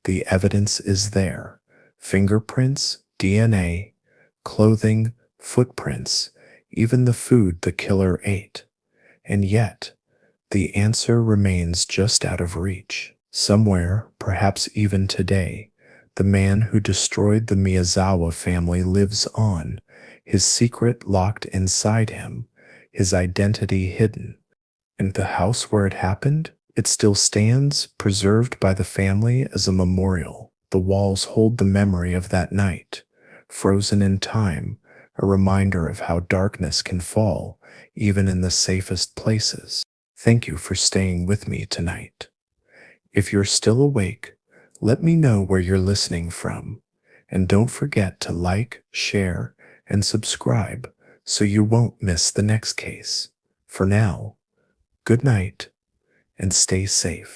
The evidence is there: fingerprints, DNA, clothing, footprints, even the food the killer ate. And yet, the answer remains just out of reach. Somewhere, perhaps even today, the man who destroyed the Miyazawa family lives on, his secret locked inside him, his identity hidden. And the house where it happened, it still stands, preserved by the family as a memorial. The walls hold the memory of that night, frozen in time, a reminder of how darkness can fall, even in the safest places. Thank you for staying with me tonight. If you're still awake, let me know where you're listening from. And don't forget to like, share, and subscribe so you won't miss the next case. For now, good night and stay safe.